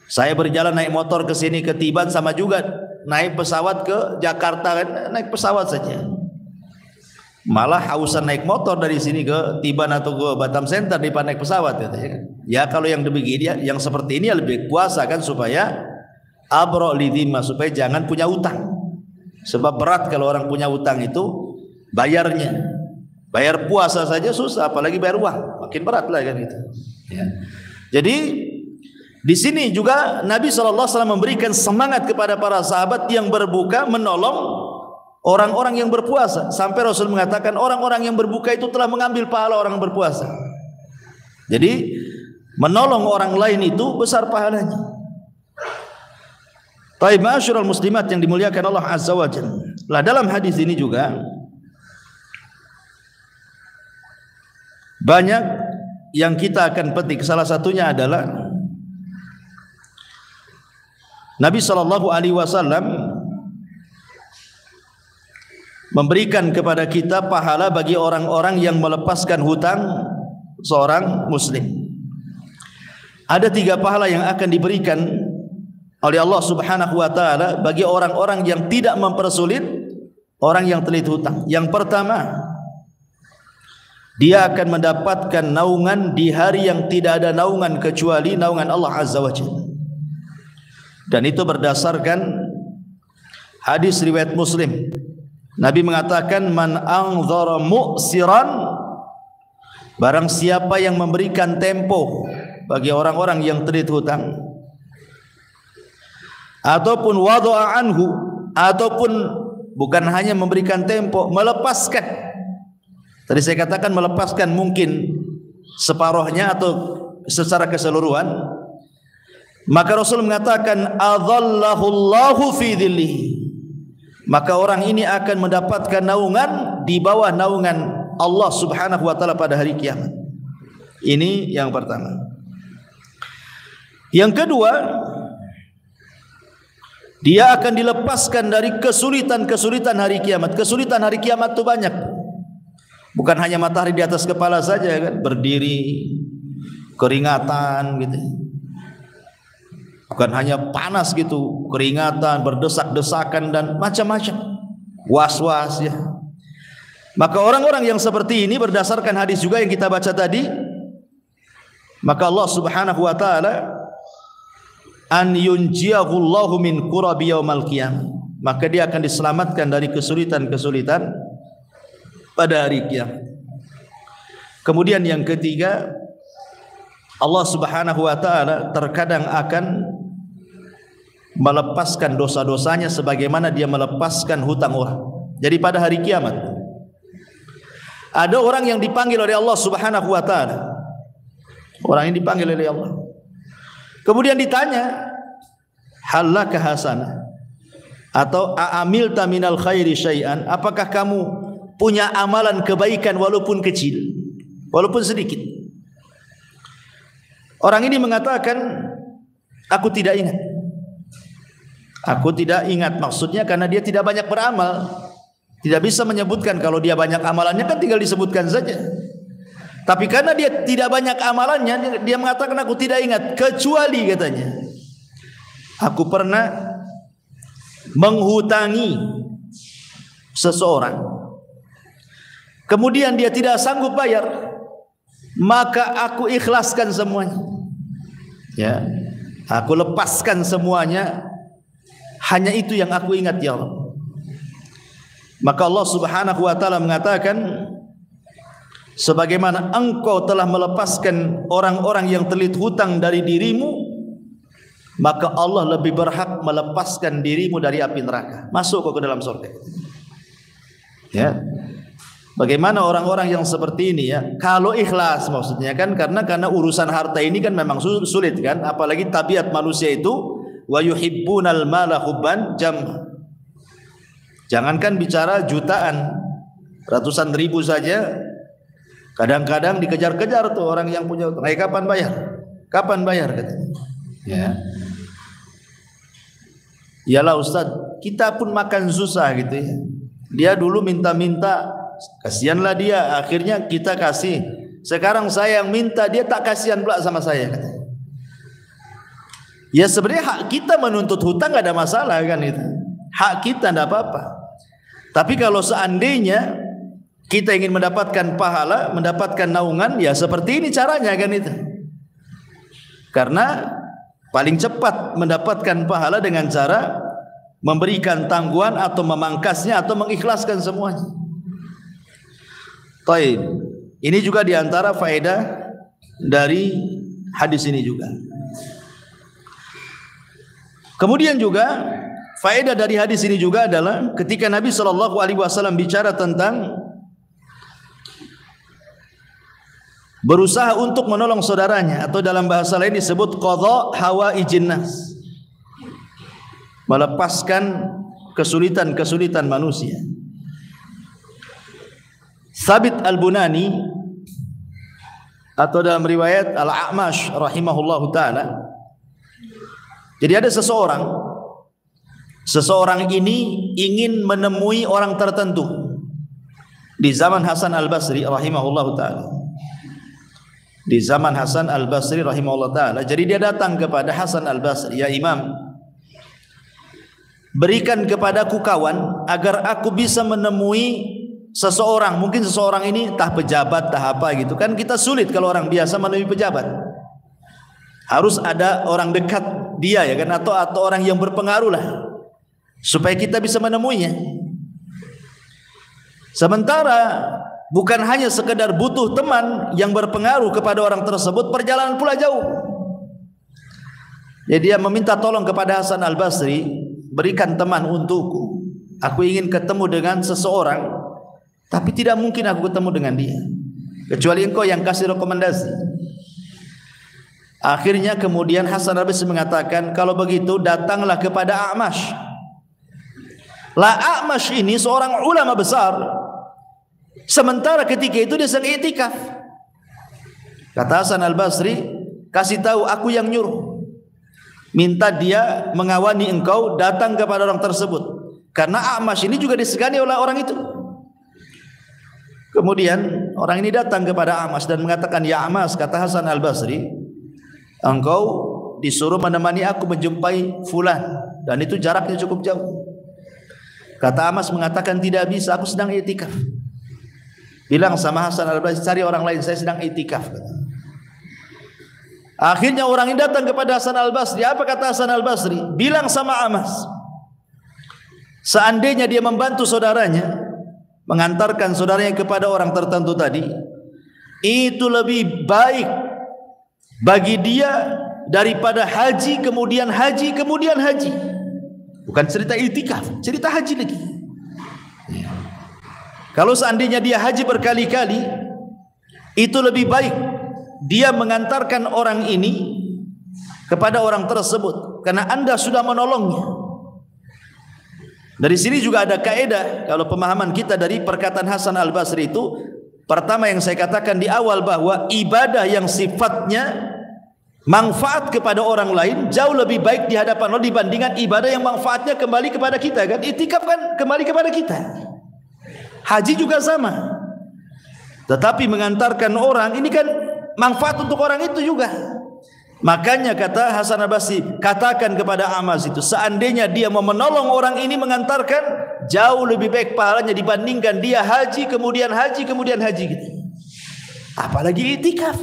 Saya berjalan naik motor ke sini ke Tiban sama juga naik pesawat ke Jakarta kan, naik pesawat saja. Malah hausan naik motor dari sini ke Tiban atau ke Batam Center daripada naik pesawat gitu ya. Ya kalau yang demikian, yang seperti ini ya lebih puasa kan, supaya abro lidhimah, supaya jangan punya utang. Sebab berat kalau orang punya utang itu bayarnya. Bayar puasa saja susah, apalagi bayar uang, makin berat lah kan gitu. Ya. Jadi di sini juga Nabi SAW memberikan semangat kepada para sahabat yang berbuka menolong orang-orang yang berpuasa. Sampai Rasul mengatakan orang-orang yang berbuka itu telah mengambil pahala orang yang berpuasa. Jadi menolong orang lain itu besar pahalanya. Taib ma'asyiral muslimat yang dimuliakan Allah Azza wa Jalla. Lah dalam hadis ini juga banyak yang kita akan petik. Salah satunya adalah Nabi SAW memberikan kepada kita pahala bagi orang-orang yang melepaskan hutang seorang muslim. Ada 3 pahala yang akan diberikan oleh Allah Subhanahu wa taala bagi orang-orang yang tidak mempersulit orang yang terlilit hutang. Yang pertama, dia akan mendapatkan naungan di hari yang tidak ada naungan kecuali naungan Allah Azza wa Jalla. Dan itu berdasarkan hadis riwayat Muslim. Nabi mengatakan, "Man anzara mu'siran," barang siapa yang memberikan tempo bagi orang-orang yang terlilit hutang, ataupun wada'a anhu, ataupun bukan hanya memberikan tempo, melepaskan. Tadi saya katakan melepaskan mungkin separuhnya atau secara keseluruhan. Maka Rasul mengatakan, "Adzallahu Allahu fi dhillihi." Maka orang ini akan mendapatkan naungan di bawah naungan Allah Subhanahu wa taala pada hari kiamat. Ini yang pertama. Yang kedua, Dia akan dilepaskan dari kesulitan-kesulitan hari kiamat. Kesulitan hari kiamat itu banyak. Bukan hanya matahari di atas kepala saja kan, berdiri, keringatan gitu. Bukan hanya panas gitu, keringatan, berdesak-desakan dan macam-macam. Was-was ya. Maka orang-orang yang seperti ini berdasarkan hadis juga yang kita baca tadi, maka Allah Subhanahu wa taala an yunjiyahu Allahu min qurabi yaumal qiyamah, maka dia akan diselamatkan dari kesulitan-kesulitan pada hari kiamat. Kemudian yang ketiga, Allah Subhanahu wa taala terkadang akan melepaskan dosa-dosanya sebagaimana dia melepaskan hutang orang. Jadi pada hari kiamat ada orang yang dipanggil oleh Allah Subhanahu wa taala. Orang yang dipanggil oleh Allah. Kemudian ditanya, "Hallaka hasanah?" Atau "A'amilta minal khairi syai'an?" Apakah kamu punya amalan kebaikan walaupun kecil, walaupun sedikit? Orang ini mengatakan, "Aku tidak ingat." Aku tidak ingat, maksudnya karena dia tidak banyak beramal. Tidak bisa menyebutkan. Kalau dia banyak amalannya kan tinggal disebutkan saja. Tapi karena dia tidak banyak amalannya, dia mengatakan aku tidak ingat, kecuali katanya aku pernah menghutangi seseorang, kemudian dia tidak sanggup bayar, maka aku ikhlaskan semuanya. Ya, aku lepaskan semuanya. Hanya itu yang aku ingat ya Allah. Maka Allah Subhanahu wa taala mengatakan, sebagaimana engkau telah melepaskan orang-orang yang terlilit hutang dari dirimu, maka Allah lebih berhak melepaskan dirimu dari api neraka, masuk ke dalam surga. Ya. Bagaimana orang-orang yang seperti ini ya? Kalau ikhlas maksudnya kan, karena urusan harta ini kan memang sulit kan, apalagi tabiat manusia itu wa yuhibbunal mala hubban jam. Jangankan bicara jutaan, ratusan ribu saja kadang-kadang dikejar-kejar tuh orang yang punya utang. Kapan bayar? Kapan bayar katanya. Ya. Iyalah Ustaz, kita pun makan susah gitu ya. Dia dulu minta-minta, kasihanlah dia, akhirnya kita kasih. Sekarang saya yang minta, dia tak kasihan pula sama saya katanya. Ya sebenarnya hak kita menuntut hutang gak ada masalah kan itu. Hak kita tidak apa-apa. Tapi kalau seandainya kita ingin mendapatkan pahala, mendapatkan naungan, ya seperti ini caranya kan itu. Karena paling cepat mendapatkan pahala dengan cara memberikan tangguhan atau memangkasnya atau mengikhlaskan semuanya. Taib. Ini juga diantara faedah dari hadis ini juga. Kemudian juga faedah dari hadis ini juga adalah ketika Nabi SAW bicara tentang berusaha untuk menolong saudaranya, atau dalam bahasa lain disebut qadha hawaijin nas, melepaskan kesulitan-kesulitan manusia. Thabit Al-Bunani atau dalam riwayat Al-A'mash rahimahullahu ta'ala, jadi ada seseorang ini ingin menemui orang tertentu di zaman Hasan Al-Basri rahimahullahu ta'ala. Di zaman Hasan Al-Basri rahimahullahu ta'ala, jadi dia datang kepada Hasan Al-Basri, "Ya Imam, berikan kepadaku kawan agar aku bisa menemui seseorang." Mungkin seseorang ini entah pejabat, entah apa gitu kan, kita sulit kalau orang biasa menemui pejabat. Harus ada orang dekat dia ya kan, atau orang yang berpengaruh lah, supaya kita bisa menemuinya. Sementara bukan hanya sekedar butuh teman yang berpengaruh kepada orang tersebut, perjalanan pula jauh. Jadi dia meminta tolong kepada Hasan Al-Basri, "Berikan teman untukku. Aku ingin ketemu dengan seseorang, tapi tidak mungkin aku ketemu dengan dia kecuali engkau yang kasih rekomendasi." Akhirnya kemudian Hasan Al-Basri mengatakan, "Kalau begitu datanglah kepada A'mash." Lah A'mash ini seorang ulama besar, sementara ketika itu dia sedang i'tikaf. Kata Hasan Al-Basri, "Kasih tahu aku yang nyuruh. minta dia mengawani engkau datang kepada orang tersebut, karena A'mash ini juga disegani oleh orang itu. Kemudian orang ini datang kepada A'mash dan mengatakan, ya A'mash, kata Hasan Al-Basri, engkau disuruh menemani aku menjumpai fulan, dan itu jaraknya cukup jauh. Kata A'mash mengatakan, tidak bisa, aku sedang i'tikaf. Bilang sama Hasan Al-Basri, cari orang lain, saya sedang i'tikaf. Akhirnya orang ini datang kepada Hasan Al-Basri. Apa kata Hasan Al-Basri? Bilang sama A'mash, seandainya dia membantu saudaranya, mengantarkan saudaranya kepada orang tertentu tadi, itu lebih baik bagi dia daripada haji kemudian haji kemudian haji. Bukan cerita i'tikaf, cerita haji lagi. Kalau seandainya dia haji berkali-kali, itu lebih baik dia mengantarkan orang ini kepada orang tersebut, karena anda sudah menolongnya. Dari sini juga ada kaidah kalau pemahaman kita dari perkataan Hasan Al-Basri itu, pertama yang saya katakan di awal bahwa ibadah yang sifatnya manfaat kepada orang lain jauh lebih baik di hadapan Allah dibandingkan ibadah yang manfaatnya kembali kepada kita, kan? I'tikaf kan kembali kepada kita. Haji juga sama. Tetapi mengantarkan orang ini kan manfaat untuk orang itu juga. Makanya kata Hasan Al-Basri, katakan kepada A'mash itu, seandainya dia mau menolong orang ini mengantarkan, jauh lebih baik pahalanya dibandingkan dia haji kemudian haji kemudian haji gitu. Apalagi i'tikaf.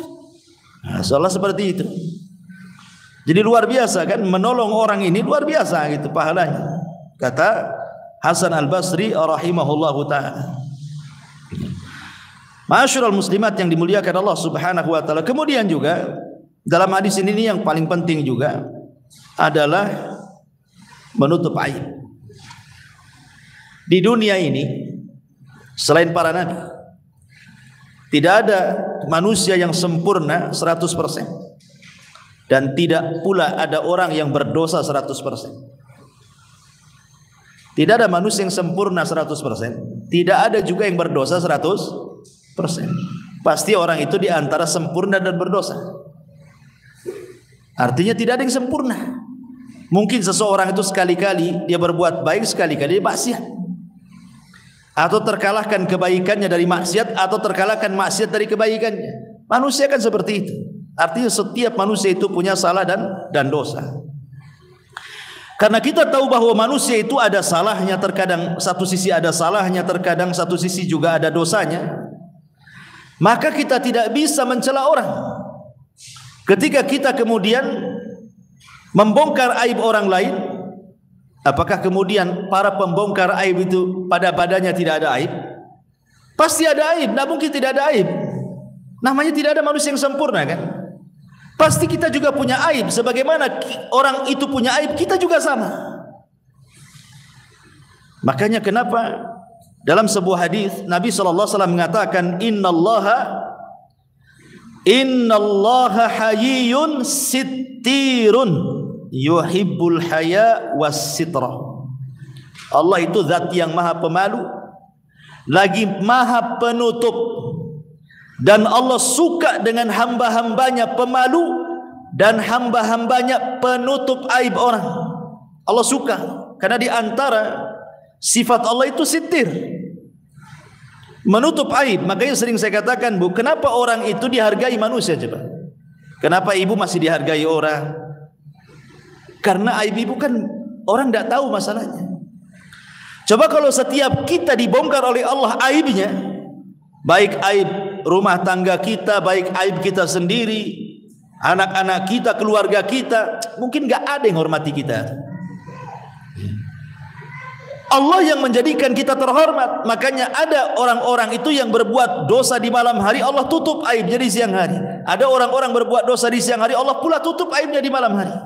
Nah, soalnya seperti itu. Jadi luar biasa kan, menolong orang ini luar biasa gitu pahalanya. Kata Hasan Al-Basri rahimahullahu ta'ala. Ma'asyiral muslimat yang dimuliakan Allah Subhanahu wa taala. Kemudian juga dalam hadis ini yang paling penting juga adalah menutup aib. Di dunia ini selain para nabi, tidak ada manusia yang sempurna 100%, dan tidak pula ada orang yang berdosa 100%. Tidak ada manusia yang sempurna 100%, tidak ada juga yang berdosa 100%. Pasti orang itu di antara sempurna dan berdosa. Artinya tidak ada yang sempurna. Mungkin seseorang itu sekali-kali dia berbuat baik, sekali-kali dia maksiat, atau terkalahkan kebaikannya dari maksiat, atau terkalahkan maksiat dari kebaikannya. Manusia kan seperti itu. Artinya setiap manusia itu punya salah dan dosa. Karena kita tahu bahwa manusia itu ada salahnya, terkadang satu sisi ada salahnya, terkadang satu sisi juga ada dosanya, maka kita tidak bisa mencela orang. Ketika kita kemudian membongkar aib orang lain, apakah kemudian para pembongkar aib itu pada badannya tidak ada aib? Pasti ada aib, tidak mungkin tidak ada aib. Namanya tidak ada manusia yang sempurna, kan? Pasti kita juga punya aib. Sebagaimana orang itu punya aib, kita juga sama. Makanya kenapa dalam sebuah hadis Nabi SAW mengatakan, Innallaha hayyun sittirun yuhibbul haya was sitra. Allah itu zat yang maha pemalu lagi maha penutup, dan Allah suka dengan hamba-hambanya pemalu dan hamba-hambanya penutup aib orang. Allah suka karena di antara sifat Allah itu sittir, menutup aib. Makanya sering saya katakan, Bu, kenapa orang itu dihargai manusia coba? Kenapa ibu masih dihargai orang? Karena aib ibu kan orang tidak tahu masalahnya. Coba kalau setiap kita dibongkar oleh Allah aibnya, baik aib rumah tangga kita, baik aib kita sendiri, anak-anak kita, keluarga kita, mungkin gak ada yang hormati kita. Allah yang menjadikan kita terhormat. Makanya ada orang-orang itu yang berbuat dosa di malam hari, Allah tutup aibnya di siang hari. Ada orang-orang berbuat dosa di siang hari, Allah pula tutup aibnya di malam hari.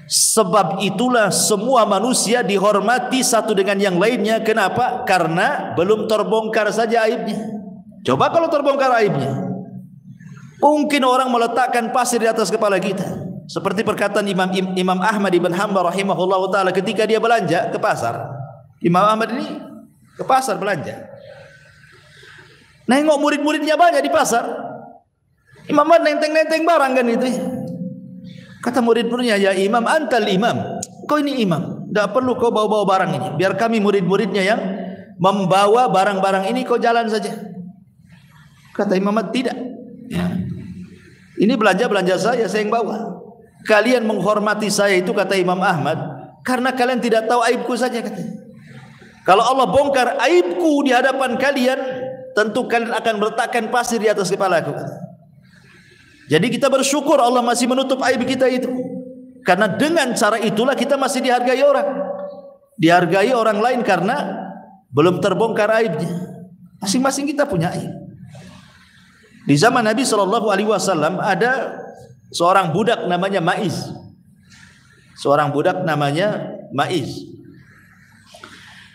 Sebab itulah semua manusia dihormati satu dengan yang lainnya. Kenapa? Karena belum terbongkar saja aibnya. Coba kalau terbongkar aibnya, mungkin orang meletakkan pasir di atas kepala kita. Seperti perkataan Imam Ahmad ibn Hanbal rahimahullah ta'ala ketika dia belanja ke pasar. Imam Ahmad ini ke pasar belanja, nengok murid-muridnya banyak di pasar. Imam Ahmad nenteng-nenteng barang kan itu. Kata murid-muridnya, ya imam, antal imam. Kau ini imam, tidak perlu kau bawa-bawa barang ini. Biar kami murid-muridnya yang membawa barang-barang ini, kau jalan saja. Kata Imam Ahmad, tidak. Ya. Ini belanja saya yang bawa. Kalian menghormati saya itu, kata Imam Ahmad, karena kalian tidak tahu aibku saja, katanya. Kalau Allah bongkar aibku di hadapan kalian, tentu kalian akan meletakkan pasir di atas kepala aku. Jadi kita bersyukur Allah masih menutup aib kita itu. Karena dengan cara itulah kita masih dihargai orang. Dihargai orang lain karena belum terbongkar aibnya. Masing-masing kita punya aib. Di zaman Nabi SAW ada seorang budak namanya Ma'iz. Seorang budak namanya Ma'iz.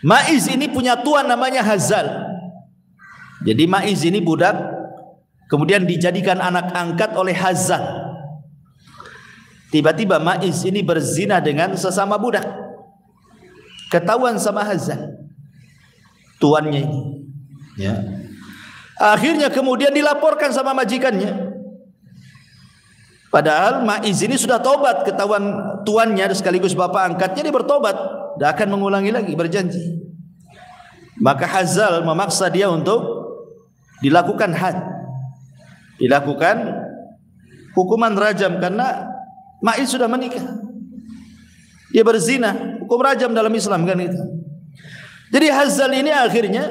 Ma'iz ini punya tuan namanya Hazal. Jadi Ma'iz ini budak, kemudian dijadikan anak angkat oleh Hazal. Tiba-tiba Ma'iz ini berzina dengan sesama budak. Ketahuan sama Hazal, tuannya ini. Ya. Akhirnya kemudian dilaporkan sama majikannya. Padahal Ma'iz ini sudah tobat, ketahuan tuannya sekaligus bapak angkatnya, dia bertobat, tidak akan mengulangi lagi, berjanji. Maka Hazal memaksa dia untuk dilakukan had, dilakukan hukuman rajam karena Ma'iz sudah menikah. Dia berzina, hukum rajam dalam Islam kan itu. Jadi Hazal ini akhirnya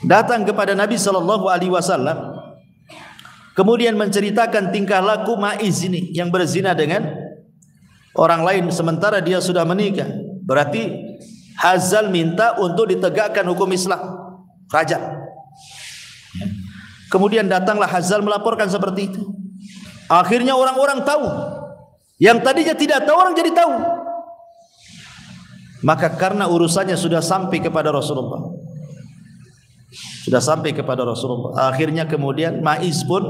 datang kepada Nabi SAW, kemudian menceritakan tingkah laku Ma'iz ini yang berzina dengan orang lain sementara dia sudah menikah. Berarti Hazal minta untuk ditegakkan hukum Islam, rajam. Kemudian datanglah Hazal melaporkan seperti itu. Akhirnya orang-orang tahu. Yang tadinya tidak tahu, orang jadi tahu. Maka karena urusannya sudah sampai kepada Rasulullah, sudah sampai kepada Rasulullah, akhirnya kemudian Ma'iz pun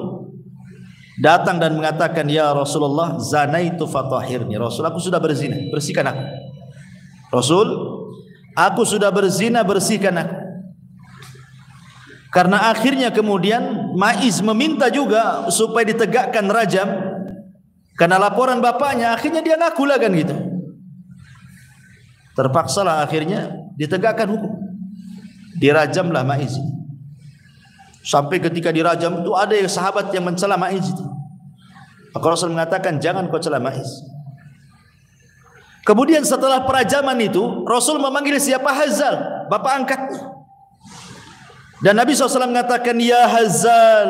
datang dan mengatakan, ya Rasulullah, zanaitu fatahhirni. Rasul, aku sudah berzina, bersihkan aku. Rasul, aku sudah berzina, bersihkan aku. Karena akhirnya kemudian Ma'iz meminta juga supaya ditegakkan rajam karena laporan bapaknya. Akhirnya dia ngaku lah kan gitu. Terpaksalah akhirnya ditegakkan hukum, dirajamlah Ma'iz. Sampai ketika dirajam itu ada yang sahabat yang mencela Ma'iz itu. Maka Rasul mengatakan, jangan kau cela Ma'iz. Kemudian setelah perajaman itu Rasul memanggil siapa? Hazal, bapak angkatnya. Dan Nabi SAW mengatakan, ya Hazal,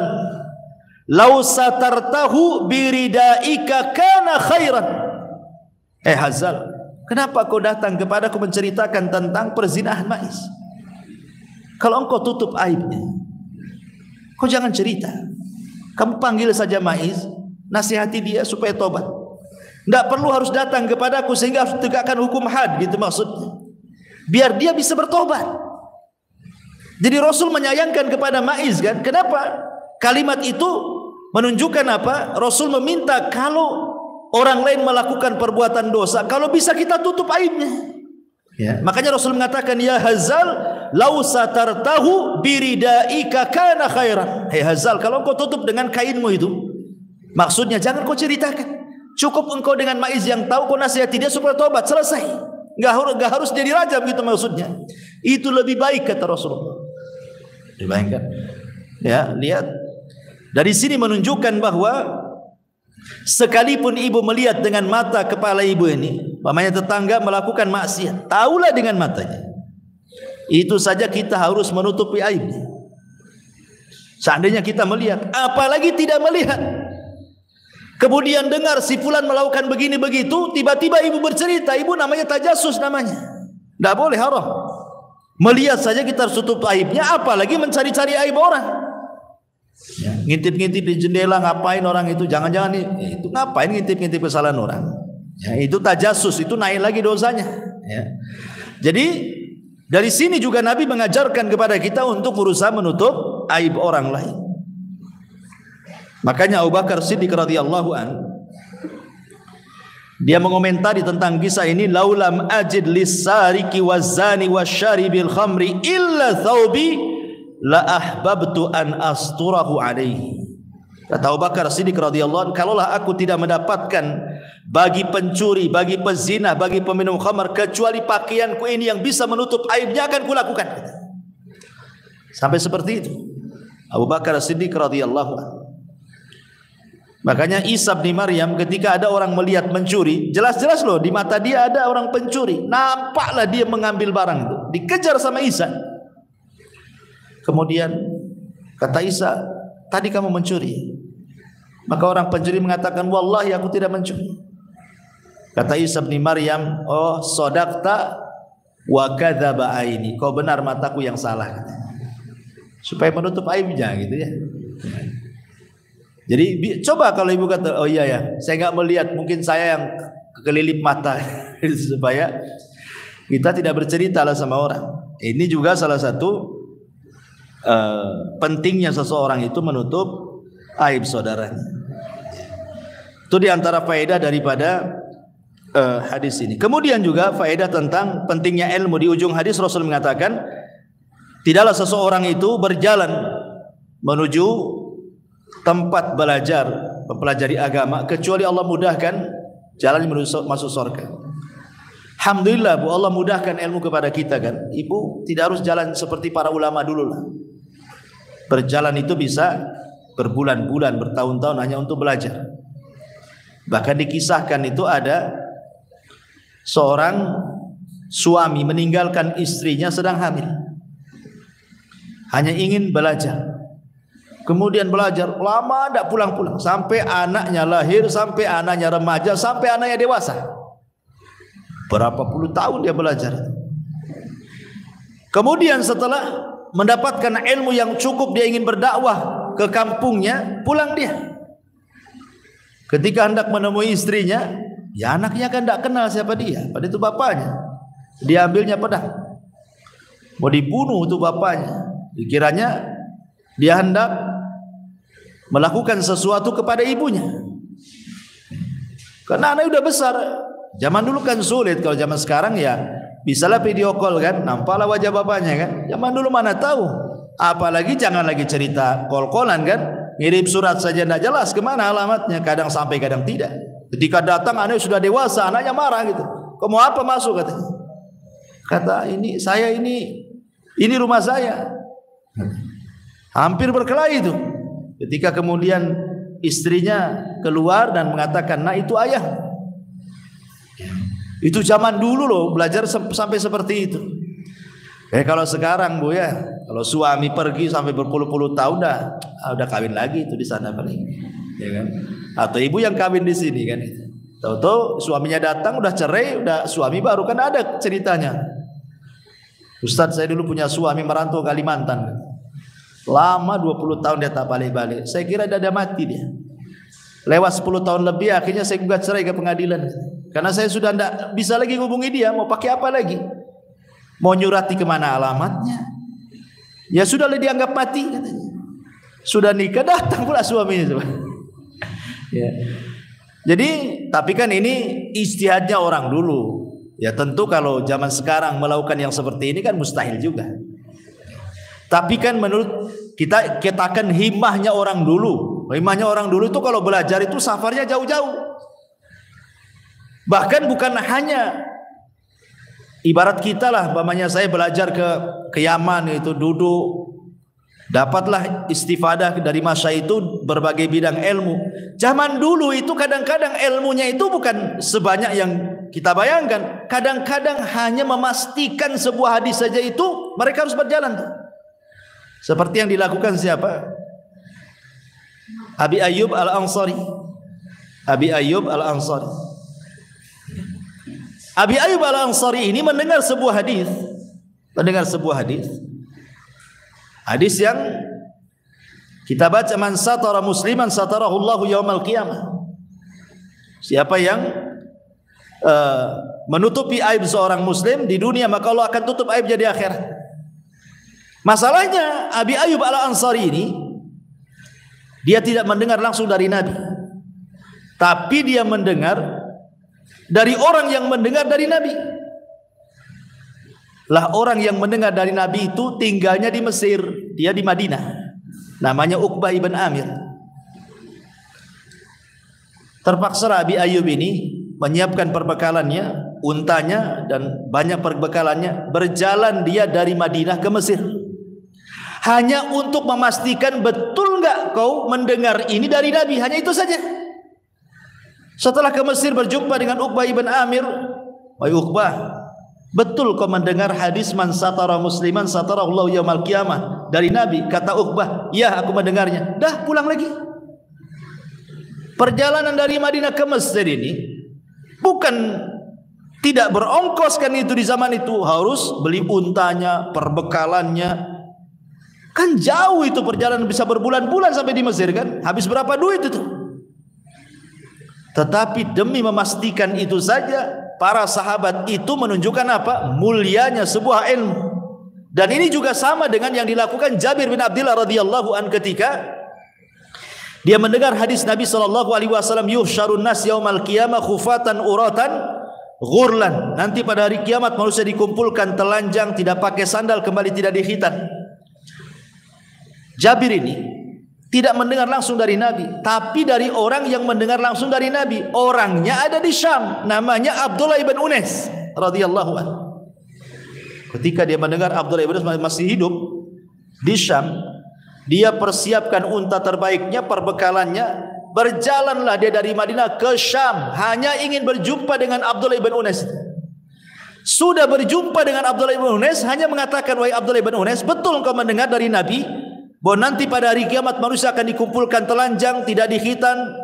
lau satartahu biridaika kana khairan. Hazal, kenapa kau datang kepadaku menceritakan tentang perzinahan Ma'iz? Kalau engkau tutup aibnya, kau jangan cerita. Kamu panggil saja Ma'iz, nasihati dia supaya tobat. Tidak perlu harus datang kepadaku sehingga harus tegakkan hukum had, gitu maksudnya. Biar dia bisa bertobat. Jadi Rasul menyayangkan kepada Ma'iz kan. Kenapa? Kalimat itu menunjukkan apa? Rasul meminta kalau orang lain melakukan perbuatan dosa, kalau bisa kita tutup aibnya. Ya. Makanya Rasul mengatakan, ya Hazal, lau satartahu biridaika kana khairan. Hei Hazal, kalau engkau tutup dengan kainmu itu, maksudnya jangan kau ceritakan. Cukup engkau dengan Ma'iz yang tahu, kau nasihati dia supaya tobat, selesai. Enggak harus dia dirajam gitu maksudnya. Itu lebih baik kata Rasulullah. Dibayangkan. Ya, lihat. Dari sini menunjukkan bahwa sekalipun ibu melihat dengan mata kepala ibu ini, pamannya tetangga melakukan maksiat, tahulah dengan matanya, itu saja kita harus menutupi aibnya. Seandainya kita melihat, apalagi tidak melihat, kemudian dengar si fulan melakukan begini begitu, tiba-tiba ibu bercerita, ibu namanya tajasus namanya. Tidak boleh, haram. Melihat saja kita harus tutup aibnya, apalagi mencari-cari aib orang. Ya, ngintip-ngintip di jendela, ngapain orang itu? Jangan-jangan itu ngapain ngintip-ngintip kesalahan orang? Ya, itu tajasus, itu naik lagi dosanya. Ya. Jadi dari sini juga Nabi mengajarkan kepada kita untuk berusaha menutup aib orang lain. Makanya Abu Bakar Siddiq radhiyallahu anhu, dia mengomentari tentang kisah ini, laulam ajid lis-sariki waz-zani wasyaribil khamri illa thawbi la ahbabtu an asturahu alaihi. Kata Abu Bakar Siddiq radhiyallahu anhu, kalaulah aku tidak mendapatkan bagi pencuri, bagi pezina, bagi peminum khamar, kecuali pakaianku ini yang bisa menutup aibnya akan kulakukan. Sampai seperti itu Abu Bakar As-Siddiq radhiyallahu anhu. Makanya Isa bin Maryam ketika ada orang melihat mencuri, jelas-jelas loh di mata dia ada orang pencuri, nampaklah dia mengambil barang itu, dikejar sama Isa. Kemudian kata Isa, tadi kamu mencuri? Maka orang pencuri mengatakan, wallahi aku tidak mencuri. Kata Isa bin Maryam, oh sodaqta wa kadzaba aini, kau benar mataku yang salah. Supaya menutup aibnya gitu ya. Jadi coba kalau ibu kata, oh iya ya, saya nggak melihat, mungkin saya yang kelilip mata, supaya kita tidak bercerita lah sama orang. Ini juga salah satu pentingnya seseorang itu menutup aib saudaranya. Itu diantara faedah daripada hadis ini. Kemudian juga faedah tentang pentingnya ilmu. Di ujung hadis Rasul mengatakan, tidaklah seseorang itu berjalan menuju tempat belajar, mempelajari agama, kecuali Allah mudahkan jalan menuju masuk surga. Alhamdulillah Bu, Allah mudahkan ilmu kepada kita kan. Ibu tidak harus jalan seperti para ulama dulu lah. Berjalan itu bisa berbulan-bulan, bertahun-tahun hanya untuk belajar. Bahkan dikisahkan itu ada seorang suami meninggalkan istrinya sedang hamil, hanya ingin belajar. Kemudian belajar lama tidak pulang-pulang sampai anaknya lahir, sampai anaknya remaja, sampai anaknya dewasa. Berapa puluh tahun dia belajar. Kemudian setelah mendapatkan ilmu yang cukup, dia ingin berdakwah ke kampungnya, pulang dia. Ketika hendak menemui istrinya, ya anaknya kan tidak kenal siapa dia, padahal itu bapaknya. Dia ambilnya pedang, mau dibunuh itu bapaknya. Dikiranya dia hendak melakukan sesuatu kepada ibunya, karena anaknya udah besar. Zaman dulu kan sulit, kalau zaman sekarang ya bisalah video call kan, nampaklah wajah bapaknya kan. Zaman dulu mana tahu, apalagi jangan lagi cerita call-callan kan, ngirim surat saja tidak jelas kemana alamatnya, kadang sampai kadang tidak. Ketika datang anaknya sudah dewasa, anaknya marah gitu, kamu apa masuk katanya. Kata ini saya ini rumah saya. Hampir berkelahi itu. Ketika kemudian istrinya keluar dan mengatakan, nah itu ayah. Itu zaman dulu loh, belajar sampai seperti itu. Kalau sekarang Bu ya, kalau suami pergi sampai berpuluh-puluh tahun udah kawin lagi itu di sana paling, ya kan? Atau ibu yang kawin di sini kan. Tahu-tahu suaminya datang udah cerai, udah suami baru, kan ada ceritanya. Ustadz, saya dulu punya suami merantau Kalimantan. Lama 20 tahun dia tak balik-balik. Saya kira dia ada mati dia. Lewat 10 tahun lebih akhirnya saya gugat cerai ke pengadilan. Karena saya sudah tidak bisa lagi hubungi dia. Mau pakai apa lagi? Mau nyurati kemana alamatnya? Ya sudah dianggap mati katanya. Sudah nikah datang pula suaminya. Ya. Jadi tapi kan ini ijtihadnya orang dulu. Ya tentu kalau zaman sekarang melakukan yang seperti ini kan mustahil juga. Tapi kan menurut kita akan himmahnya orang dulu. Himmahnya orang dulu itu kalau belajar itu safarnya jauh-jauh. Bahkan bukan hanya ibarat kita lah, umpamanya saya belajar ke Yaman itu, duduk dapatlah istifadah dari masa itu berbagai bidang ilmu. Zaman dulu itu kadang-kadang ilmunya itu bukan sebanyak yang kita bayangkan. Kadang-kadang hanya memastikan sebuah hadis saja itu mereka harus berjalan tuh. Seperti yang dilakukan siapa? Abi Ayyub Al-Ansari. Abi Ayyub Al-Ansari. Abi Ayyub Al-Ansari ini mendengar sebuah hadis. Hadis yang kita baca, man satara musliman satarahu Allahu yaumal qiyamah. Siapa yang menutupi aib seorang muslim di dunia, maka Allah akan tutup aibnya di akhirat. Masalahnya Abi Ayyub Al-Ansari ini dia tidak mendengar langsung dari Nabi, tapi dia mendengar dari orang yang mendengar dari Nabi. Lah orang yang mendengar dari Nabi itu tinggalnya di Mesir, dia di Madinah. Namanya Uqbah ibn Amir. Terpaksa Abi Ayyub ini menyiapkan perbekalannya, untanya dan banyak perbekalannya, berjalan dia dari Madinah ke Mesir. Hanya untuk memastikan betul enggak kau mendengar ini dari Nabi, hanya itu saja. Setelah ke Mesir berjumpa dengan Uqbah ibn Amir, wahai Uqbah, betul kau mendengar hadis man satara musliman satara Allah yaumal qiyamah dari Nabi? Kata Uqbah, ya aku mendengarnya. Dah pulang lagi. Perjalanan dari Madinah ke Mesir ini bukan tidak berongkos kan, itu di zaman itu harus beli untanya, perbekalannya. Kan jauh itu perjalanan, bisa berbulan-bulan sampai di Mesir kan. Habis berapa duit itu? Tetapi demi memastikan itu saja, para sahabat itu menunjukkan apa? Mulianya sebuah ilmu. Dan ini juga sama dengan yang dilakukan Jabir bin Abdullah radhiyallahu an ketika dia mendengar hadis Nabi SAW, yuhsyarun nas yaumal qiyamah khufatan uratan ghurlan. Nanti pada hari kiamat manusia dikumpulkan telanjang, tidak pakai sandal, kembali tidak dikhitan. Jabir ini tidak mendengar langsung dari Nabi, tapi dari orang yang mendengar langsung dari Nabi. Orangnya ada di Syam, namanya Abdullah ibn Unais radhiyallahu anhu. Ketika dia mendengar Abdullah ibn Unais masih hidup di Syam, dia persiapkan unta terbaiknya, perbekalannya, berjalanlah dia dari Madinah ke Syam, hanya ingin berjumpa dengan Abdullah ibn Unais. Sudah berjumpa dengan Abdullah ibn Unais, hanya mengatakan, wahai Abdullah ibn Unais, betul engkau mendengar dari Nabi bahwa nanti pada hari kiamat manusia akan dikumpulkan telanjang, tidak dikhitan,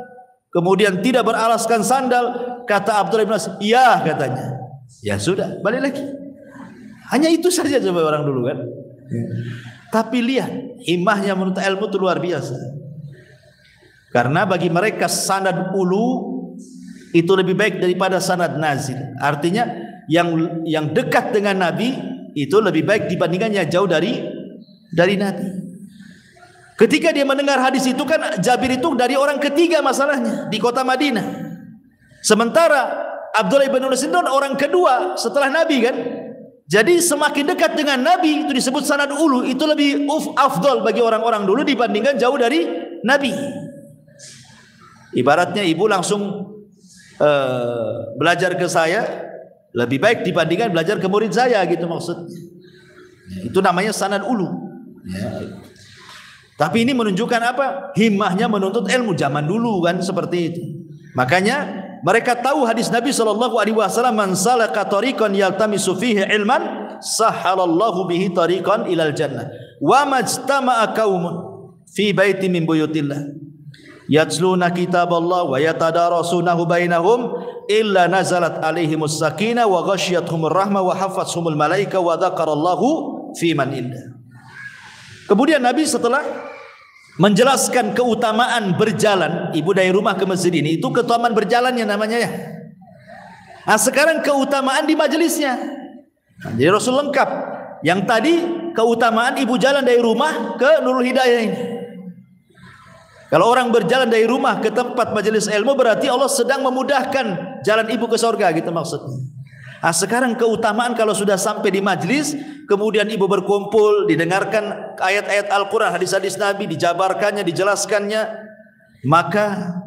kemudian tidak beralaskan sandal? Kata Abdullah ibn Unais, iya katanya. Ya sudah, balik lagi. Hanya itu saja coba orang dulu kan. Tapi lihat himmahnya menuntut ilmu itu luar biasa. Karena bagi mereka sanad ulu itu lebih baik daripada sanad nazil. Artinya yang dekat dengan Nabi itu lebih baik dibandingkan yang jauh dari Nabi. Ketika dia mendengar hadis itu kan, Jabir itu dari orang ketiga masalahnya di kota Madinah. Sementara Abdullah ibn Unais itu orang kedua setelah Nabi kan. Jadi semakin dekat dengan Nabi itu disebut sanad ulu, itu lebih afdal bagi orang-orang dulu dibandingkan jauh dari Nabi. Ibaratnya ibu langsung belajar ke saya lebih baik dibandingkan belajar ke murid saya gitu maksudnya. Itu namanya sanad ulu. Ya. Tapi ini menunjukkan apa? Himmahnya menuntut ilmu zaman dulu kan seperti itu. Makanya mereka tahu hadis Nabi SAW, man salaka tariqan yaltamisu fihi ilman sahhalallahu bihi tariqan ilal jannah wa majtama'a qaumun fi baitin min buyutillah yatluna kitaballah wa yatadarasunahu bainahum illa nazalat alaihimus sakinah wa ghasyiyatuhumur rahmah wa hafathumul malaika wa dzakarallahu fi man indah. Kemudian Nabi setelah menjelaskan keutamaan berjalan, ibu dari rumah ke masjid ini, itu keutamaan berjalannya namanya ya. Nah sekarang keutamaan di majelisnya. Nah, jadi Rasul lengkap. Yang tadi keutamaan ibu jalan dari rumah ke Nurul Hidayah ini. Kalau orang berjalan dari rumah ke tempat majelis ilmu, berarti Allah sedang memudahkan jalan ibu ke surga gitu maksudnya. Nah sekarang keutamaan kalau sudah sampai di majlis, kemudian ibu berkumpul, didengarkan ayat-ayat Al-Quran, hadis-hadis Nabi, dijabarkannya, dijelaskannya, maka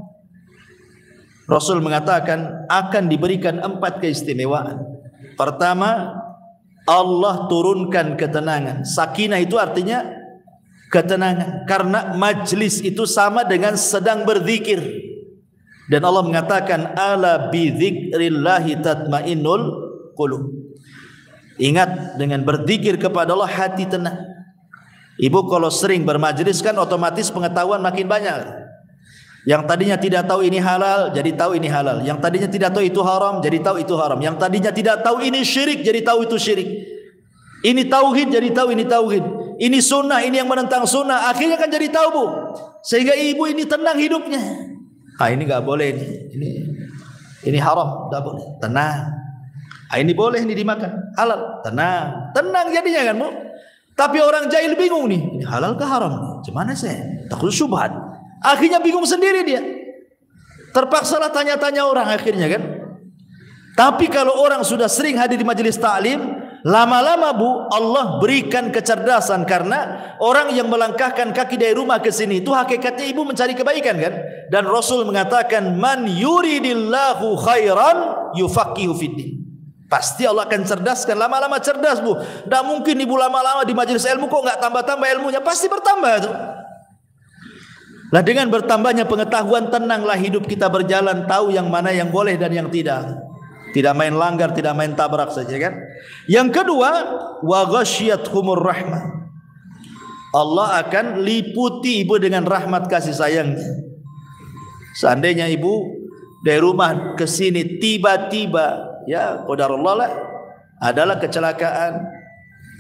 Rasul mengatakan akan diberikan 4 keistimewaan. Pertama, Allah turunkan ketenangan. Sakinah itu artinya ketenangan, karena majlis itu sama dengan sedang berzikir. Dan Allah mengatakan ala bi dzikrillahi tatmainnul qulub. Ingat, dengan berzikir kepada Allah hati tenang. Ibu kalau sering bermajlis kan otomatis pengetahuan makin banyak. Yang tadinya tidak tahu ini halal jadi tahu ini halal. Yang tadinya tidak tahu itu haram jadi tahu itu haram. Yang tadinya tidak tahu ini syirik jadi tahu itu syirik. Ini tauhid jadi tahu ini tauhid. Ini sunnah, ini yang menentang sunnah. Akhirnya kan jadi tahu bu. Sehingga ibu ini tenang hidupnya. Ah ini nggak boleh ini haram, nggak boleh. Tenang. Ah ini boleh ini dimakan, halal. Tenang jadinya kan bu. Tapi orang jahil bingung nih, ini halal ke haram? Gimana saya? Takut syubhat. Akhirnya bingung sendiri dia. Terpaksalah tanya-tanya orang akhirnya kan. Tapi kalau orang sudah sering hadir di majelis ta'lim, lama-lama Bu, Allah berikan kecerdasan, karena orang yang melangkahkan kaki dari rumah ke sini itu hakikatnya ibu mencari kebaikan kan? Dan Rasul mengatakan, man yuridillahu khairan yufaqihu fiddin. Pasti Allah akan cerdaskan, lama-lama cerdas Bu. Tidak mungkin ibu lama-lama di majelis ilmu kok nggak tambah-tambah ilmunya, pasti bertambah tuh. Lah dengan bertambahnya pengetahuan, tenanglah hidup kita berjalan, tahu yang mana yang boleh dan yang tidak. Tidak main langgar, tidak main tabrak saja kan. Yang kedua, wa ghasyiyatuhumur rahmah. Allah akan liputi ibu dengan rahmat kasih sayangnya. Seandainya ibu dari rumah ke sini tiba-tiba, ya qadarullah lah, adalah kecelakaan,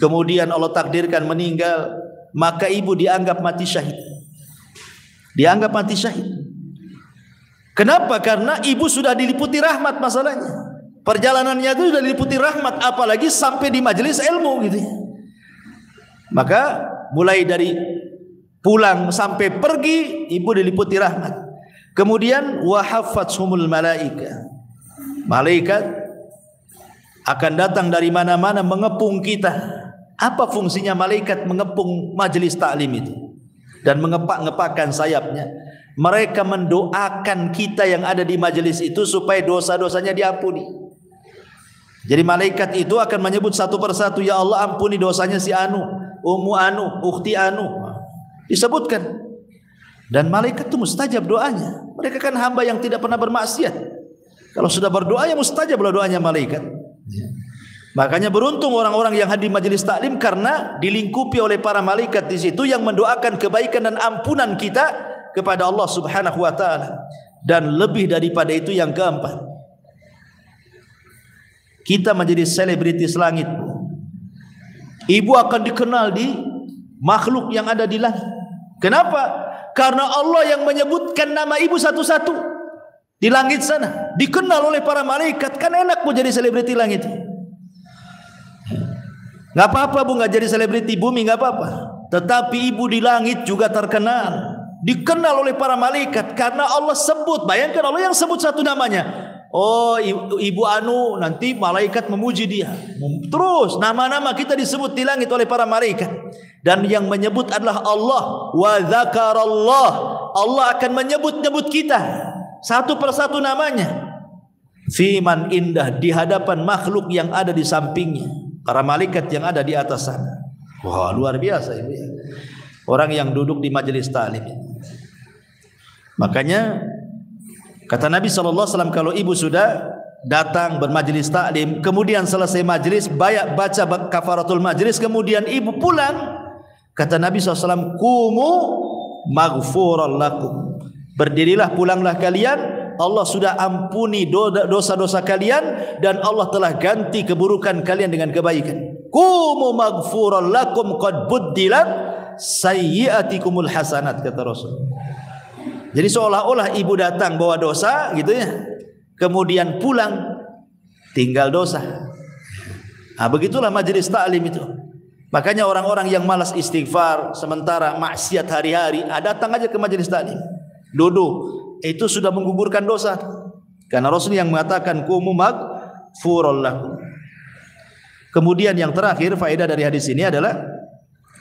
kemudian Allah takdirkan meninggal, maka ibu dianggap mati syahid. Dianggap mati syahid. Kenapa? Karena ibu sudah diliputi rahmat masalahnya. Perjalanannya itu sudah diliputi rahmat, apalagi sampai di majelis ilmu gitu ya. Maka mulai dari pulang sampai pergi ibu diliputi rahmat. Kemudian wa haffathumul malaika. Malaikat akan datang dari mana-mana mengepung kita. Apa fungsinya malaikat mengepung majelis taklim itu dan mengepak-ngepakkan sayapnya? Mereka mendoakan kita yang ada di majelis itu supaya dosa-dosanya diampuni. Jadi malaikat itu akan menyebut satu persatu, ya Allah ampuni dosanya si Anu, Ummu Anu, Ukhti Anu. Disebutkan. Dan malaikat itu mustajab doanya. Mereka kan hamba yang tidak pernah bermaksiat. Kalau sudah berdoa ya mustajab doanya malaikat. Makanya beruntung orang-orang yang hadir majelis taklim, karena dilingkupi oleh para malaikat di situ yang mendoakan kebaikan dan ampunan kita kepada Allah Subhanahu wa taala. Dan lebih daripada itu yang keempat, kita menjadi selebritis langit. Ibu akan dikenal di makhluk yang ada di langit. Kenapa? Karena Allah yang menyebutkan nama ibu satu-satu di langit sana, dikenal oleh para malaikat. Kan enak Bu jadi selebriti langit. Nggak apa-apa Bu nggak jadi selebriti bumi, nggak apa-apa. Tetapi ibu di langit juga terkenal, dikenal oleh para malaikat karena Allah sebut. Bayangkan Allah yang sebut satu namanya. Oh ibu Anu, nanti malaikat memuji dia. Terus nama-nama kita disebut di langit oleh para malaikat. Dan yang menyebut adalah Allah. Wa dzakarallah. Allah akan menyebut-nyebut kita satu persatu namanya. Fiman indah, di hadapan makhluk yang ada di sampingnya, para malaikat yang ada di atas sana. Wah luar biasa ibu ya. Orang yang duduk di majelis taklim. Makanya kata Nabi SAW, kalau ibu sudah datang bermajelis taklim, kemudian selesai majelis, baca kafaratul majelis, kemudian ibu pulang, kata Nabi SAW, kumu maghfuran lakum. Berdirilah, pulanglah kalian, Allah sudah ampuni dosa-dosa kalian, dan Allah telah ganti keburukan kalian dengan kebaikan. Kumu maghfuran lakum qad buddilat sayyiatikumul hasanat, kata Rasul. Jadi seolah-olah ibu datang bawa dosa gitu ya, kemudian pulang tinggal dosa. Nah, begitulah majelis taklim itu. Makanya orang-orang yang malas istighfar sementara maksiat hari-hari, datang aja ke majelis taklim, duduk, itu sudah menggugurkan dosa. Karena Rasul yang mengatakan kumu maghfuran lakum. Kemudian yang terakhir faedah dari hadis ini adalah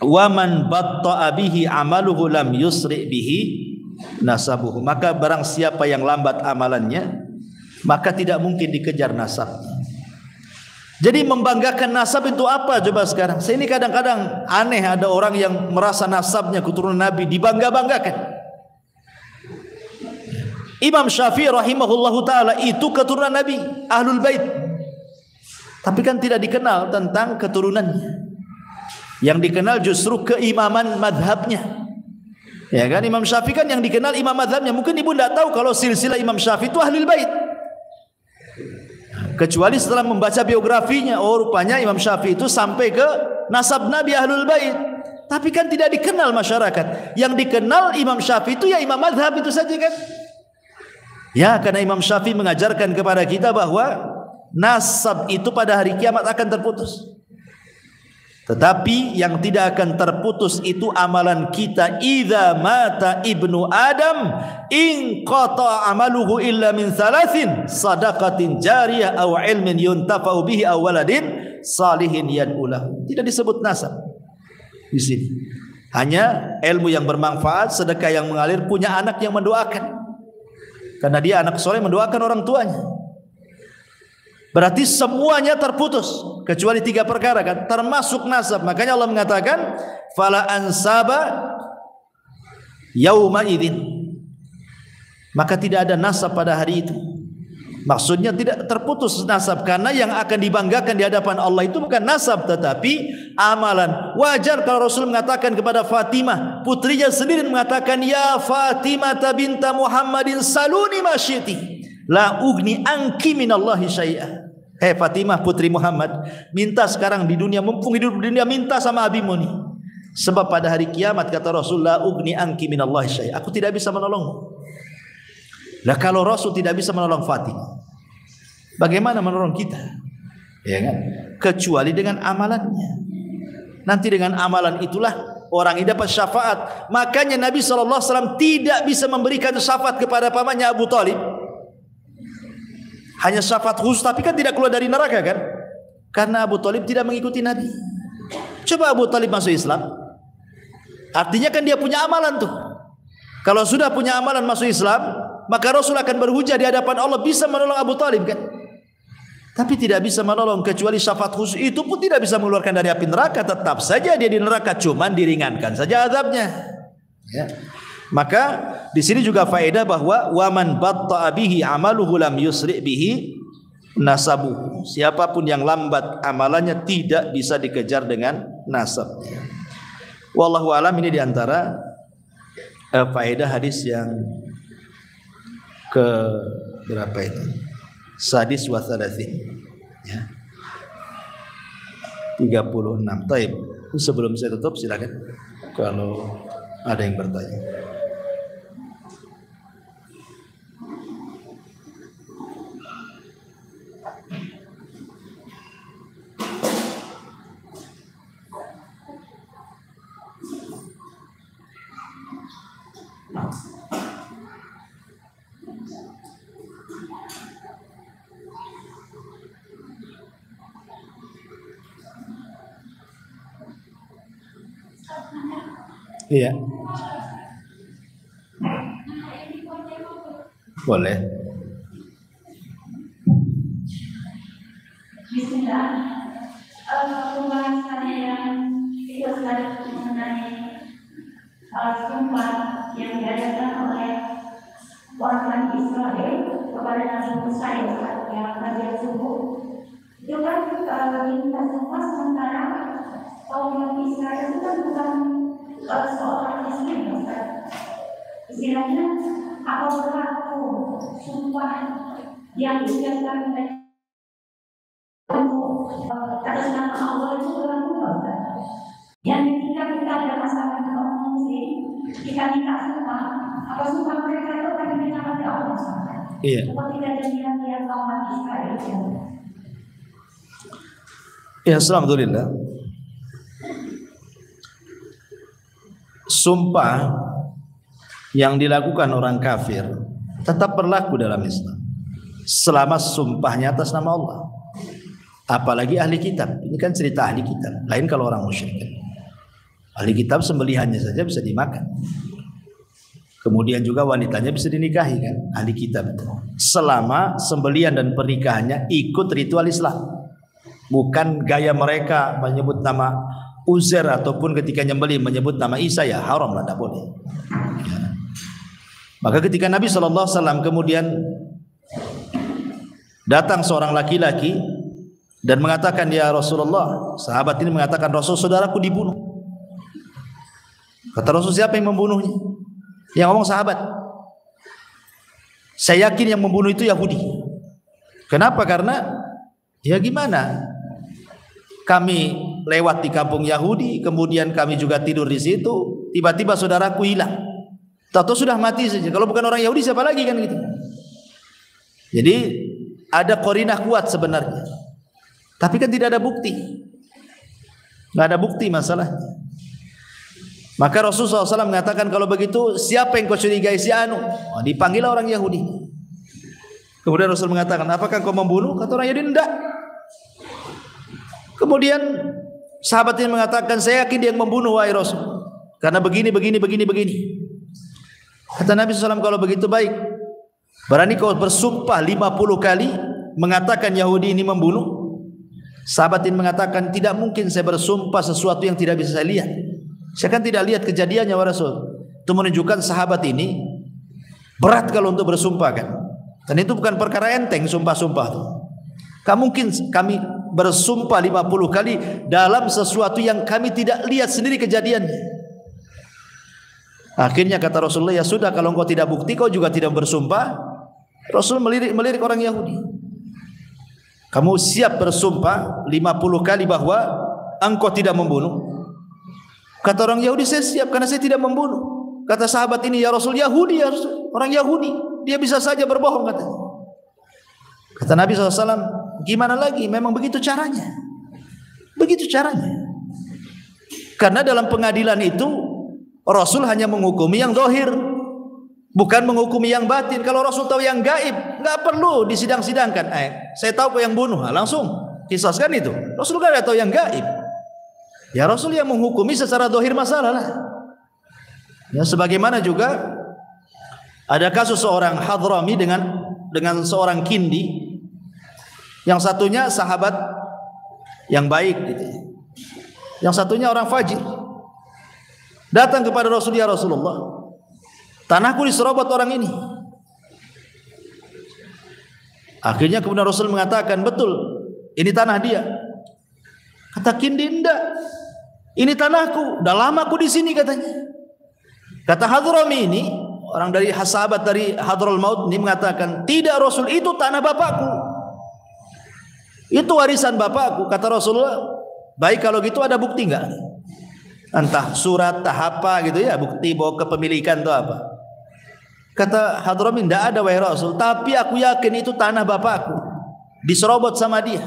waman batta'a bihi amaluhu lam yusri bihi nasabuhu. Maka barang siapa yang lambat amalannya, maka tidak mungkin dikejar nasabnya. Jadi membanggakan nasab itu apa coba sekarang? Saya ini kadang-kadang aneh, ada orang yang merasa nasabnya keturunan Nabi dibangga-banggakan. Imam Syafi'i rahimahullahu ta'ala itu keturunan Nabi, Ahlul Bait. Tapi kan tidak dikenal tentang keturunannya. Yang dikenal justru keimaman madhabnya. Ya kan, Imam Syafi'i kan yang dikenal imam madhabnya. Mungkin ibu tidak tahu kalau silsilah Imam Syafi'i itu Ahlul Bait, kecuali setelah membaca biografinya. Oh rupanya Imam Syafi'i itu sampai ke nasab Nabi Ahlul Bait. Tapi kan tidak dikenal masyarakat. Yang dikenal Imam Syafi'i itu ya imam madhab itu saja kan. Ya, karena Imam Syafi'i mengajarkan kepada kita bahwa nasab itu pada hari kiamat akan terputus. Tetapi yang tidak akan terputus itu amalan kita. Idza mata ibnu Adam in qata amaluhu illa min thalathin, sadaqatin jariyah aw ilmin yuntafa'u bihi aw waladin salihin yad'ulahu. Tidak disebut nasab di sini. Hanya ilmu yang bermanfaat, sedekah yang mengalir, punya anak yang mendoakan. Karena dia anak soleh mendoakan orang tuanya. Berarti semuanya terputus kecuali 3 perkara kan, termasuk nasab. Makanya Allah mengatakan fala ansaba yauma idzin. Maka tidak ada nasab pada hari itu. Maksudnya tidak terputus nasab, karena yang akan dibanggakan di hadapan Allah itu bukan nasab tetapi amalan. Wajar kalau Rasul mengatakan kepada Fatimah, putrinya sendiri mengatakan, ya Fatimah binta Muhammadin saluni ma syi'ti la ugni anki minallahi syai'a. Hei Fatimah putri Muhammad, minta sekarang di dunia, mumpung hidup di dunia, minta sama abimu nih. Sebab pada hari kiamat kata Rasul, la ugni anki minallahi syai'a, aku tidak bisa menolongmu. Lah kalau Rasul tidak bisa menolong Fatimah, bagaimana menolong kita? Ya kan? Kecuali dengan amalannya. Nanti dengan amalan itulah orang ini dapat syafaat. Makanya Nabi SAW tidak bisa memberikan syafaat kepada pamannya Abu Talib. Hanya syafaat khusus, tapi kan tidak keluar dari neraka kan? Karena Abu Talib tidak mengikuti Nabi. Coba Abu Talib masuk Islam, artinya kan dia punya amalan tuh. Kalau sudah punya amalan masuk Islam, maka Rasul akan berhujah di hadapan Allah, bisa menolong Abu Talib kan? Tapi tidak bisa menolong kecuali syafaat khusus. Itu pun tidak bisa mengeluarkan dari api neraka. Tetap saja dia di neraka, cuman diringankan saja azabnya. Ya. Maka di sini juga faedah bahwa waman batta'a bihi amaluhu lam yusri' bihi nasabuhu. Siapapun yang lambat amalannya tidak bisa dikejar dengan nasab. Wallahu alam, ini diantara faedah hadis yang ke berapa itu? Sadis wa thalathin. Ya. 36. Taib. Sebelum saya tutup silakan kalau ada yang bertanya. Iya. Boleh. Bismillah. Pembahasannya yang itu tadi mengenai sumpah yang diadakan oleh orang Israel kepada Nabi Musa yang Nabi subuh. Itu kan minta sumpah sementara kaum Israel itu kan bukan seorang Muslim, istilahnya apa berlaku sumpah yang diucapkan atas nama Allah itu berlaku enggak? Yang ketika kita ada masalah dengan orang Muslim, kita minta sumpah, apa sumpah mereka itu akan diminta oleh Allah? Iya. Seperti kejadian yang kaum Israel. Ya, alhamdulillah. Sumpah yang dilakukan orang kafir tetap berlaku dalam Islam selama sumpahnya atas nama Allah. Apalagi ahli kitab. Ini kan cerita ahli kitab. Lain kalau orang musyrik. Ahli kitab sembelihannya saja bisa dimakan. Kemudian juga wanitanya bisa dinikahi kan, ahli kitab itu. Selama sembelihan dan pernikahannya ikut ritual Islam. Bukan gaya mereka menyebut nama Uzair ataupun ketika nyembelih menyebut nama Isa, ya haram lah, tidak boleh. Ya. Maka ketika Nabi SAW kemudian datang seorang laki-laki dan mengatakan, ya Rasulullah, sahabat ini mengatakan, Rasul, saudaraku dibunuh. Kata Rasul, siapa yang membunuhnya? Yang ngomong sahabat. Saya yakin yang membunuh itu Yahudi. Kenapa? Karena ya gimana? Kami lewat di kampung Yahudi, kemudian kami juga tidur di situ, tiba-tiba saudaraku hilang. Tahu sudah mati saja. Kalau bukan orang Yahudi siapa lagi kan gitu. Jadi ada qarinah kuat sebenarnya. Tapi kan tidak ada bukti. Enggak ada bukti masalahnya. Maka Rasulullah SAW mengatakan, kalau begitu siapa yang kau curigai si anu? Oh, dipanggil orang Yahudi. Kemudian Rasul mengatakan, apakah kau membunuh? Kata orang Yahudi, enggak. Kemudian sahabat ini mengatakan, saya yakin dia yang membunuh wahai Rasul, karena begini. Kata Nabi SAW, kalau begitu baik, berani kau bersumpah 50 kali mengatakan Yahudi ini membunuh? Sahabat ini mengatakan, tidak mungkin saya bersumpah sesuatu yang tidak bisa saya lihat. Saya kan tidak lihat kejadiannya wahai Rasul. Itu menunjukkan sahabat ini berat kalau untuk bersumpah kan. Dan itu bukan perkara enteng sumpah-sumpah itu. Gak mungkin kami bersumpah 50 kali dalam sesuatu yang kami tidak lihat sendiri kejadiannya. Akhirnya kata Rasulullah, ya sudah, kalau engkau tidak bukti, kau juga tidak bersumpah. Rasul melirik orang Yahudi. Kamu siap bersumpah 50 kali bahwa engkau tidak membunuh? Kata orang Yahudi, saya siap karena saya tidak membunuh. Kata sahabat ini, ya Rasul, Yahudi, ya Rasul, orang Yahudi, dia bisa saja berbohong, katanya. Kata Nabi SAW, gimana lagi? Memang begitu caranya. Begitu caranya. Karena dalam pengadilan itu Rasul hanya menghukumi yang zahir, bukan menghukumi yang batin. Kalau Rasul tahu yang gaib, nggak perlu disidang-sidangkan. Saya tahu kau yang bunuh, langsung kisaskan itu. Rasul nggak tahu yang gaib. Ya Rasul yang menghukumi secara zahir masalah lah. Ya, sebagaimana juga ada kasus seorang Hadrami dengan seorang Kindi, yang satunya sahabat yang baik gitu, yang satunya orang fajir. Datang kepada Rasul, ya Rasulullah, tanahku diserobot orang ini. Akhirnya kemudian Rasul mengatakan, betul, ini tanah dia. Kata Kindi, enggak, ini tanahku, udah lama aku di sini, katanya. Kata Hadrami ini, orang dari sahabat dari Hadraul Maut ini mengatakan, tidak Rasul, itu tanah bapakku, itu warisan bapakku. Kata Rasulullah, baik kalau gitu ada bukti enggak? Entah surat, entah apa gitu ya, bukti bahwa kepemilikan itu apa. Kata Hadrami, tidak ada wahai Rasul, tapi aku yakin itu tanah bapakku, diserobot sama dia.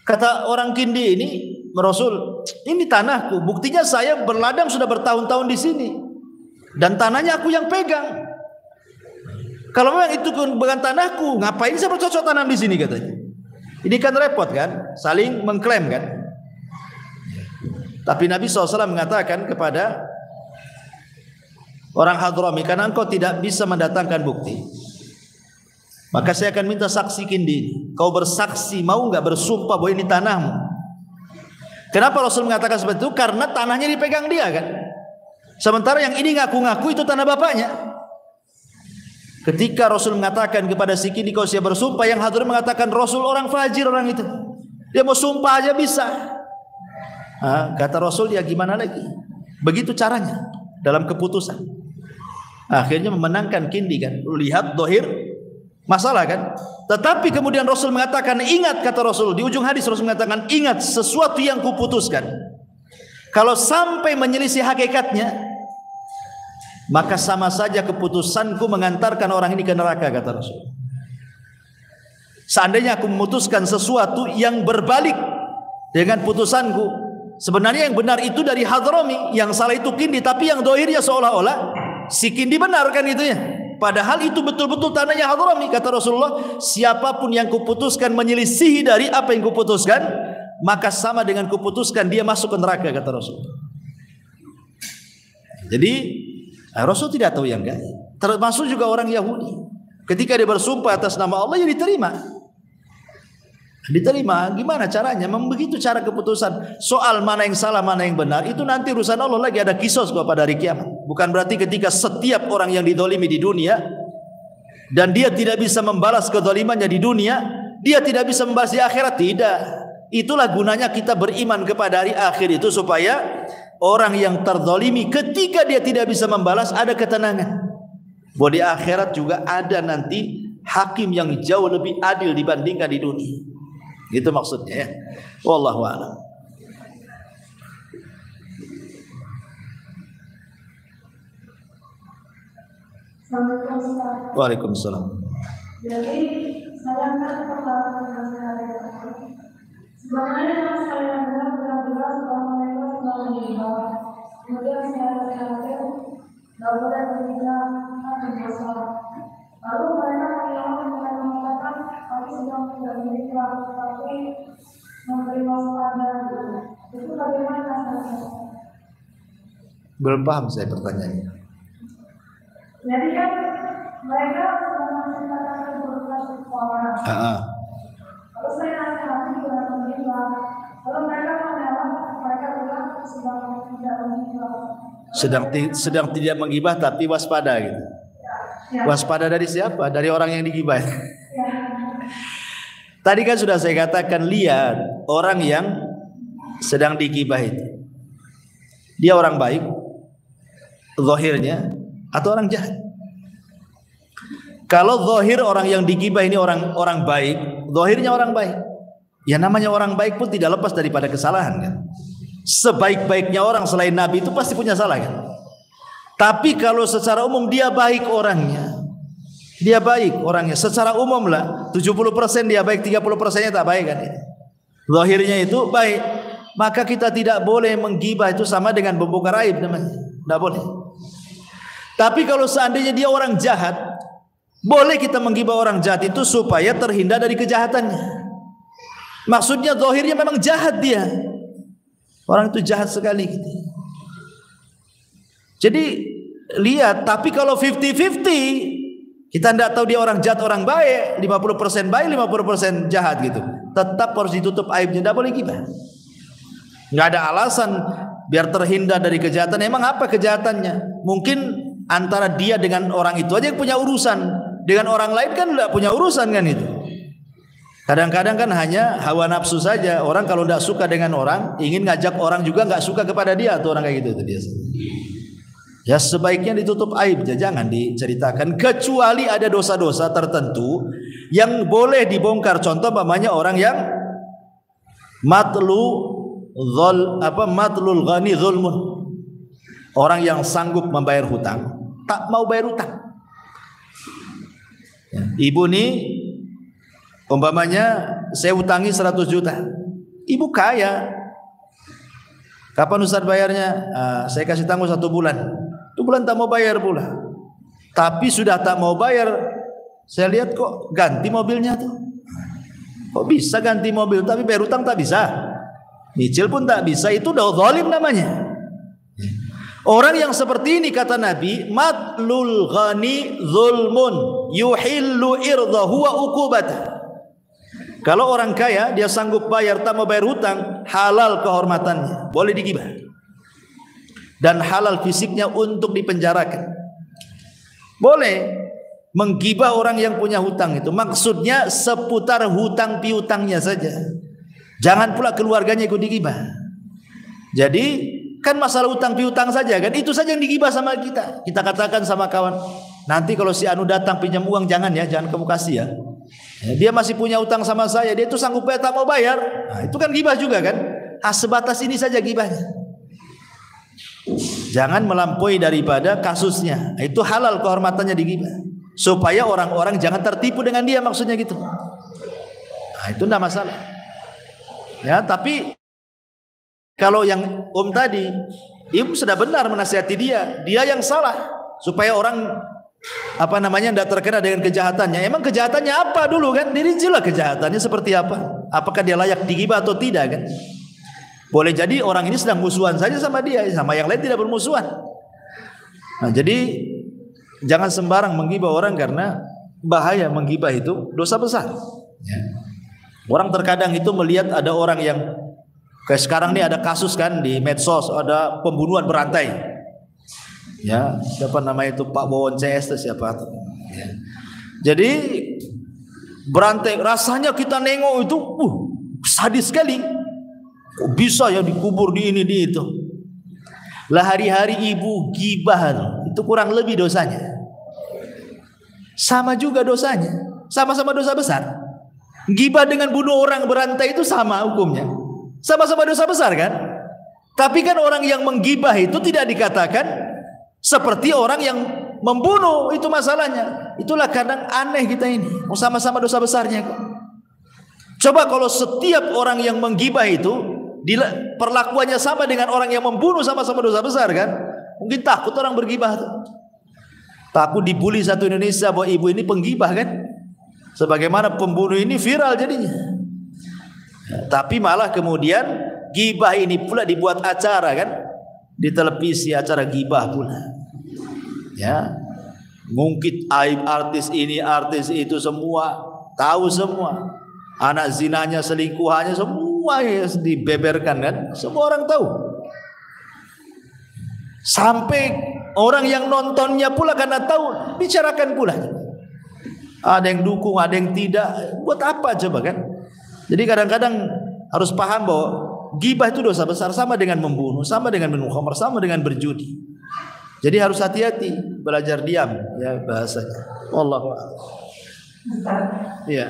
Kata orang Kindi ini, Rasul, ini tanahku, buktinya saya berladang sudah bertahun-tahun di sini, dan tanahnya aku yang pegang. Kalau memang itu bukan tanahku, ngapain saya bercocok tanam di sini, katanya. Ini kan repot kan, saling mengklaim kan. Tapi Nabi SAW mengatakan kepada orang Hadrami, karena engkau tidak bisa mendatangkan bukti, maka saya akan minta saksi Kindi. Kau bersaksi, mau enggak bersumpah bahwa ini tanahmu? Kenapa Rasul mengatakan seperti itu? Karena tanahnya dipegang dia kan. Sementara yang ini ngaku-ngaku itu tanah bapaknya. Ketika Rasul mengatakan kepada si Kindi, kau siap bersumpah, yang Hadrami mengatakan, Rasul orang fajir orang itu, dia mau sumpah aja bisa. Kata Rasul, ya gimana lagi? Begitu caranya dalam keputusan. Akhirnya memenangkan Kindi kan. Lihat dohir masalah kan. Tetapi kemudian Rasul mengatakan, ingat, kata Rasul di ujung hadis, Rasul mengatakan, ingat, sesuatu yang kuputuskan, kalau sampai menyelisih hakikatnya, maka sama saja keputusanku mengantarkan orang ini ke neraka, kata Rasul. Seandainya aku memutuskan sesuatu yang berbalik dengan putusanku, sebenarnya yang benar itu dari Hadrami, yang salah itu Kindi, tapi yang dohirnya seolah-olah si Kindi benar kan itu ya. Padahal itu betul-betul tanahnya Hadrami. Kata Rasulullah, siapapun yang kuputuskan menyelisihi dari apa yang kuputuskan, maka sama dengan kuputuskan dia masuk ke neraka, kata Rasul. Jadi Rasul tidak tahu yang gaib. Termasuk juga orang Yahudi, ketika dia bersumpah atas nama Allah, ya diterima. Gimana caranya? Memang begitu cara keputusan. Soal mana yang salah, mana yang benar, itu nanti urusan Allah lagi, ada kisos pada hari kiamat. Bukan berarti ketika setiap orang yang didolimi di dunia dan dia tidak bisa membalas kedolimannya di dunia, dia tidak bisa membalas di akhirat. Tidak. Itulah gunanya kita beriman kepada hari akhir itu, supaya orang yang terdolimi ketika dia tidak bisa membalas ada ketenangan bahwa di akhirat juga ada nanti hakim yang jauh lebih adil dibandingkan di dunia. Gitu maksudnya ya. Wallahu a'lam. Waalaikumsalam. Jadi saya kan sebenarnya saya benar-benar seorang mereka selalu mengimbau. Kemudian saya tidak boleh berbicara tentang dosa. Lalu mereka mengatakan kami sedang tidak menikah, tapi memberi masa Belum paham saya pertanyaannya. Jadi kan mereka menceritakan keburukan orang. Kalau saya nasihati dengan mengimbau, kalau mereka mengelak, mereka bilang sedang tidak mengimbau. Sedang tidak menggibah tapi waspada gitu. Ya. Waspada dari siapa? Dari orang yang digibah. Ya. Tadi kan sudah saya katakan, lihat orang yang sedang digibah itu. Dia orang baik zahirnya atau orang jahat? Kalau zahir orang yang digibah ini orang baik, zahirnya orang baik. Ya namanya orang baik pun tidak lepas daripada kesalahan kan. Sebaik-baiknya orang selain Nabi itu pasti punya salah kan. Tapi kalau secara umum dia baik orangnya. Dia baik orangnya secara umum lah. 70% dia baik, 30%-nya tak baik kan. Zahirnya itu baik. Maka kita tidak boleh menggibah, itu sama dengan membongkar aib namanya. Tidak boleh. Tapi kalau seandainya dia orang jahat, boleh kita menggibah orang jahat itu supaya terhindar dari kejahatannya. Maksudnya zahirnya memang jahat dia. Orang itu jahat sekali gitu. Jadi lihat, tapi kalau 50-50, kita tidak tahu dia orang jahat orang baik, 50% baik 50% jahat gitu. Tetap harus ditutup aibnya, tidak boleh gibah. Nggak ada alasan biar terhindar dari kejahatan. Emang apa kejahatannya? Mungkin antara dia dengan orang itu aja yang punya urusan. Dengan orang lain kan tidak punya urusan kan itu. Kadang-kadang kan hanya hawa nafsu saja. Orang kalau tidak suka dengan orang, ingin ngajak orang juga nggak suka kepada dia atau orang kayak gitu itu dia. Ya sebaiknya ditutup aibnya, jangan diceritakan. Kecuali ada dosa-dosa tertentu yang boleh dibongkar. Contoh namanya orang yang matlul ghani zulmun. Orang yang sanggup membayar hutang, tak mau bayar hutang. Ya, ibu nih umpamanya saya hutangi 100 juta. Ibu kaya. Kapan Ustaz bayarnya? Saya kasih tangguh 1 bulan. 1 bulan tak mau bayar pula. Tapi sudah tak mau bayar, saya lihat kok ganti mobilnya tuh. Kok bisa ganti mobil tapi bayar hutang tak bisa. Nyicil pun tak bisa, itu udah zalim namanya. Orang yang seperti ini kata Nabi, matlul ghani zulmun yuhillu irdahu wa uqubatah. Kalau orang kaya dia sanggup bayar tak mau bayar hutang, halal kehormatannya, boleh digibah. Dan halal fisiknya untuk dipenjarakan. Boleh menggibah orang yang punya hutang itu. Maksudnya seputar hutang piutangnya saja. Jangan pula keluarganya ikut digibah. Jadi kan masalah hutang piutang saja kan, itu saja yang digibah sama kita. Kita katakan sama kawan, nanti kalau si Anu datang pinjam uang jangan kamu kasih ya. Dia masih punya utang sama saya, dia itu sanggup bayar tak mau bayar. Nah, itu kan gibah juga kan. Sebatas ini saja gibahnya. Jangan melampaui daripada kasusnya. Itu halal kehormatannya digibah. Supaya orang-orang jangan tertipu dengan dia, maksudnya gitu. Nah, itu tidak masalah. Ya, tapi kalau yang tadi, ibu sudah benar menasihati dia yang salah supaya orang tidak terkena dengan kejahatannya. Emang kejahatannya apa dulu kan? Dirincilah kejahatannya seperti apa? Apakah dia layak digibah atau tidak kan? Boleh jadi orang ini sedang musuhan saja sama dia, sama yang lain tidak bermusuhan. Nah, jadi jangan sembarang menggibah orang karena bahaya menggibah itu dosa besar. Ya. Orang terkadang itu melihat ada orang yang kayak sekarang ini ada kasus kan di medsos, ada pembunuhan berantai. Ya, siapa namanya itu Pak Wawon CS itu siapa? Ya. Jadi berantai, rasanya kita nengok itu sadis sekali. Kok bisa ya dikubur di ini di itu. Lah hari-hari ibu gibah itu kurang lebih dosanya. Sama juga dosanya, sama-sama dosa besar. Gibah dengan bunuh orang berantai itu sama hukumnya. Sama-sama dosa besar kan? Tapi kan orang yang menggibah itu tidak dikatakan seperti orang yang membunuh, itu masalahnya. Itulah kadang aneh kita ini. Sama-sama dosa besarnya kok. Coba kalau setiap orang yang menggibah itu perlakuannya sama dengan orang yang membunuh, sama-sama dosa besar kan? Mungkin takut orang bergibah tuh. Takut dibully satu Indonesia bahwa ibu ini penggibah kan? Sebagaimana pembunuh ini viral jadinya. Tapi malah kemudian gibah ini pula dibuat acara kan? di televisi acara gibah pula. Ya, ngungkit aib artis ini, artis itu, semua tahu semua. Anak zinanya, selingkuhannya, semua dibeberkan kan, semua orang tahu. Sampai orang yang nontonnya pula karena tahu bicarakan pula. Ada yang dukung, ada yang tidak. Buat apa coba kan? Jadi kadang-kadang harus paham bahwa gibah itu dosa besar, sama dengan membunuh, sama dengan minum khamr, sama dengan berjudi. Jadi harus hati-hati, belajar diam ya bahasanya. Wallahu a'lam. Iya.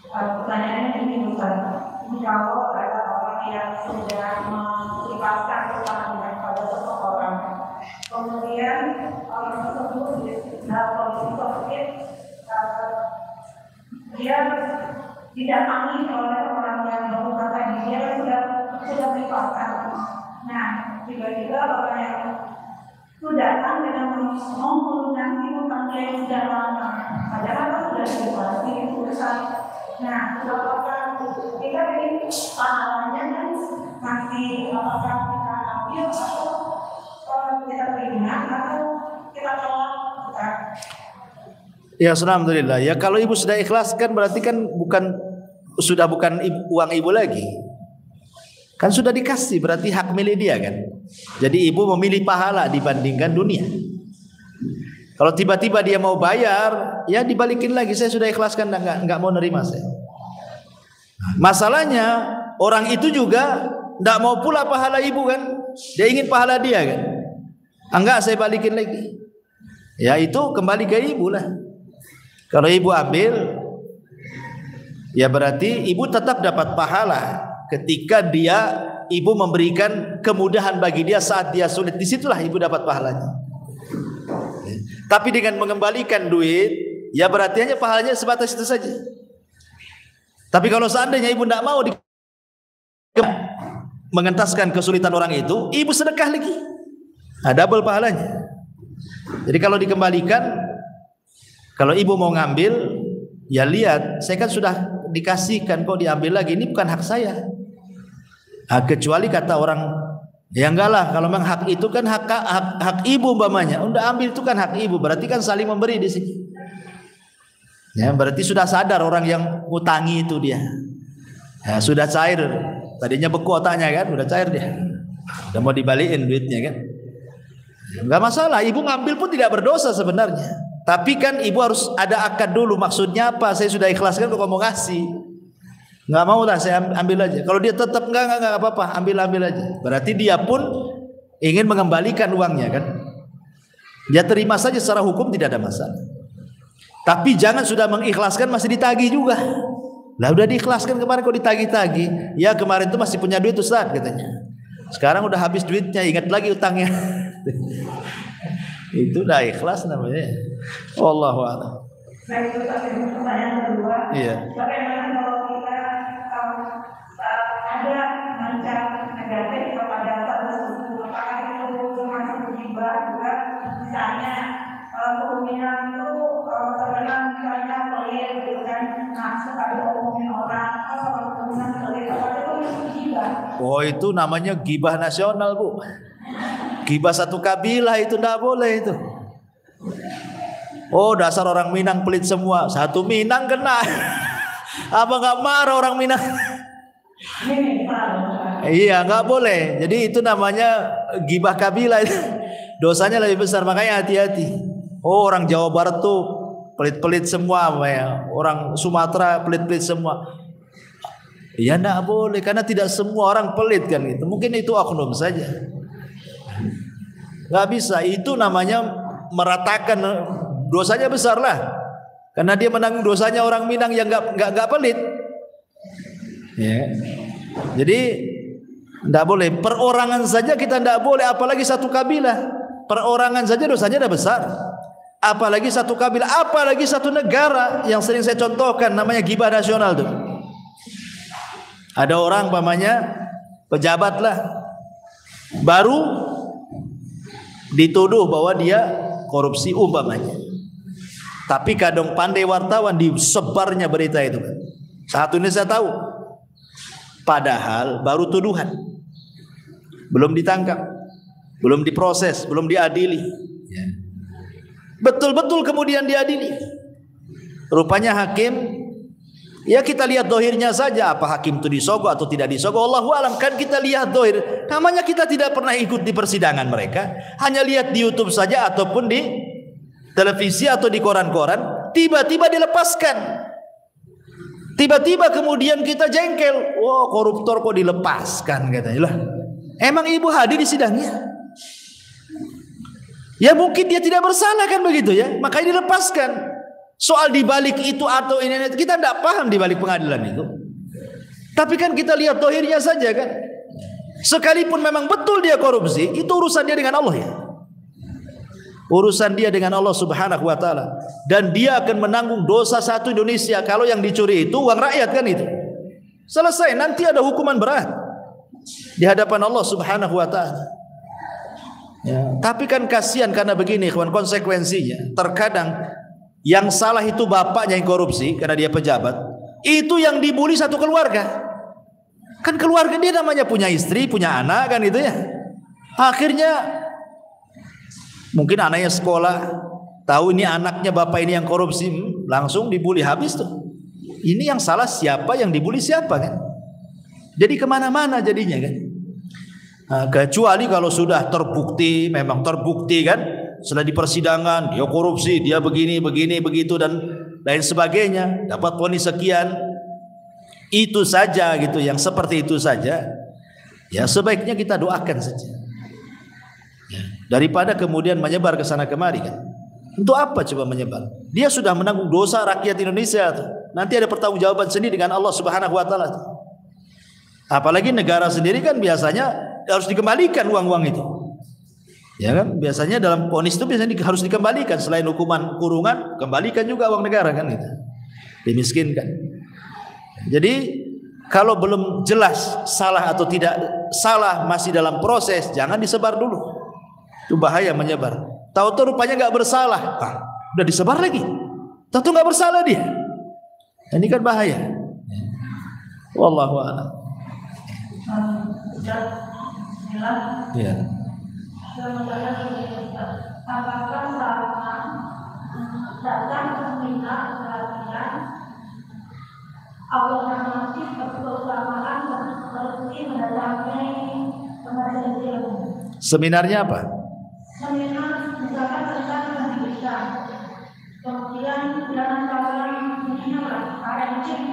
Pertanyaannya ini Ustaz, kalau ada orang yang sudah mengikhlaskan utangnya pada seseorang, kemudian orang tersebut dalam kondisi sakit, dia didatangi oleh orang yang berhutang tadi, dia sudah mengikhlaskan. Nah, tiba-tiba orang yang itu datang dengan melunasi utangnya yang sudah lama, padahal sudah diikhlaskan urusan. Nah, apakah kita ini pahalanya kan masih apakah kita ambil atau kita terima atau kita tolak? Ya, alhamdulillah. Ya, kalau ibu sudah ikhlaskan berarti kan bukan uang ibu lagi. Kan sudah dikasih, berarti hak milik dia kan. Jadi ibu memilih pahala dibandingkan dunia. Kalau tiba-tiba dia mau bayar, ya dibalikin lagi, saya sudah ikhlaskan, enggak mau nerima saya. Masalahnya orang itu juga enggak mau pula pahala ibu kan. Dia ingin pahala dia kan. Enggak, saya balikin lagi. Ya itu kembali ke ibu lah. Kalau ibu ambil, ya berarti ibu tetap dapat pahala ketika ibu memberikan kemudahan bagi dia saat dia sulit. Disitulah ibu dapat pahalanya. Tapi dengan mengembalikan duit, ya berarti hanya pahalanya sebatas itu saja. Tapi kalau seandainya ibu tidak mau mengentaskan kesulitan orang itu, ibu sedekah lagi, double pahalanya. Jadi kalau dikembalikan, kalau ibu mau ngambil, ya lihat, saya kan sudah dikasihkan, kok diambil lagi, ini bukan hak saya. Nah, kecuali kata orang, ya enggak lah, kalau memang hak itu kan hak ibu umpamanya, udah ambil itu kan hak ibu, berarti kan saling memberi di sini. Ya, berarti sudah sadar orang yang ngutangi itu dia. Ya, sudah cair, tadinya beku otaknya kan, udah cair dia. Udah mau dibalikin duitnya kan. Enggak masalah, ibu ngambil pun tidak berdosa sebenarnya. Tapi kan ibu harus ada akad dulu, maksudnya apa? Saya sudah ikhlaskan kok mau ngasih. Enggak mau lah, saya ambil aja. Kalau dia tetap enggak apa-apa, ambil aja. Berarti dia pun ingin mengembalikan uangnya kan. Dia terima saja secara hukum, tidak ada masalah. Tapi jangan sudah mengikhlaskan masih ditagih juga. Lah udah diikhlaskan kemarin kok ditagih-tagih. Ya kemarin itu masih punya duit Ustaz katanya. Sekarang udah habis duitnya, ingat lagi utangnya. Itu udah ikhlas namanya. Wallahu a'lam. Baik, itu pertanyaan kedua. Iya. Bagaimana kalau kita ada macam negatif kepada satu suku, apakah itu termasuk ghibah juga? Misalnya kemungkinan itu terkenal misalnya pelit gitu kan, masuk ada omongin orang, kemungkinan pelit, apakah itu masuk ghibah? Oh, itu namanya ghibah nasional, Bu. Ghibah satu kabilah itu tidak boleh itu. Oh, dasar orang Minang pelit semua. Satu Minang kena. Apa nggak marah orang Minang? Iya, nggak boleh. Jadi itu namanya ghibah kabilah. Dosanya lebih besar, makanya hati-hati. Oh, orang Jawa Barat tuh pelit-pelit semua, ya. Orang Sumatera pelit-pelit semua. Ya nggak boleh, karena tidak semua orang pelit kan gitu. Mungkin itu oknum saja. Nggak bisa, itu namanya meratakan, dosanya besar lah. Karena dia menanggung dosanya orang Minang yang nggak pelit. Ya. Jadi nggak boleh. Perorangan saja kita nggak boleh, apalagi satu kabilah. Perorangan saja dosanya udah besar. Apalagi satu kabilah, apalagi satu negara yang sering saya contohkan, namanya ghibah nasional tuh. Ada orang umpamanya pejabat lah, baru dituduh bahwa dia korupsi umpamanya. Tapi kadang pandai wartawan disebarnya berita itu kan. Satu Indonesia tahu. Padahal baru tuduhan, belum ditangkap, belum diproses, belum diadili. Betul-betul kemudian diadili. Rupanya hakim, ya kita lihat dohirnya saja, apa hakim itu disogok atau tidak disogok, Allahu alam. Kan kita lihat dohir, namanya kita tidak pernah ikut di persidangan mereka, hanya lihat di YouTube saja ataupun di televisi atau di koran-koran. Tiba-tiba dilepaskan, tiba-tiba kemudian kita jengkel, wah koruptor kok dilepaskan, katanya. Lah, emang ibu hadir di sidangnya? Ya mungkin dia tidak bersalah kan begitu ya, makanya dilepaskan. Soal dibalik itu atau ini kita tidak paham dibalik pengadilan itu. Tapi kan kita lihat dohirnya saja kan. Sekalipun memang betul dia korupsi, itu urusan dia dengan Allah ya. Urusan dia dengan Allah Subhanahu wa taala, dan dia akan menanggung dosa satu Indonesia kalau yang dicuri itu uang rakyat kan itu. Selesai, nanti ada hukuman berat di hadapan Allah Subhanahu wa taala. Ya, tapi kan kasihan karena begini kawan, konsekuensinya terkadang yang salah itu bapaknya yang korupsi karena dia pejabat, itu yang dibully satu keluarga. Kan keluarga dia namanya punya istri, punya anak kan itu ya. Akhirnya mungkin anaknya sekolah, tahu ini anaknya bapak ini yang korupsi, langsung dibully habis tuh. Ini yang salah siapa, yang dibully siapa kan. Jadi kemana-mana jadinya kan. Nah, kecuali kalau sudah terbukti, memang terbukti kan, setelah di persidangan dia korupsi, dia begini begitu dan lain sebagainya, dapat vonis sekian, itu saja gitu, yang seperti itu saja ya sebaiknya kita doakan saja ya, daripada kemudian menyebar ke sana kemari kan. Untuk apa coba menyebar? Dia sudah menanggung dosa rakyat Indonesia tuh. Nanti ada pertanggungjawaban sendiri dengan Allah Subhanahu wa taala. Apalagi negara sendiri kan biasanya harus dikembalikan uang-uang itu. Ya kan, biasanya dalam vonis itu biasanya harus dikembalikan, selain hukuman kurungan, kembalikan juga uang negara kan gitu. Dimiskinkan. Jadi kalau belum jelas salah atau tidak salah, masih dalam proses, jangan disebar dulu. Itu bahaya menyebar. Tahu-tahu rupanya nggak bersalah, udah disebar lagi. Tahu-tahu nggak bersalah dia. Ini kan bahaya. Wallahu a'lam. Ya. Apakah datang seminar pelatihan Allah masih berkeutamaan dan seperti mendatangi pengajian ilmu? Seminarnya apa? Seminar misalkan tentang pendidikan, kemudian jangan kawan parenting.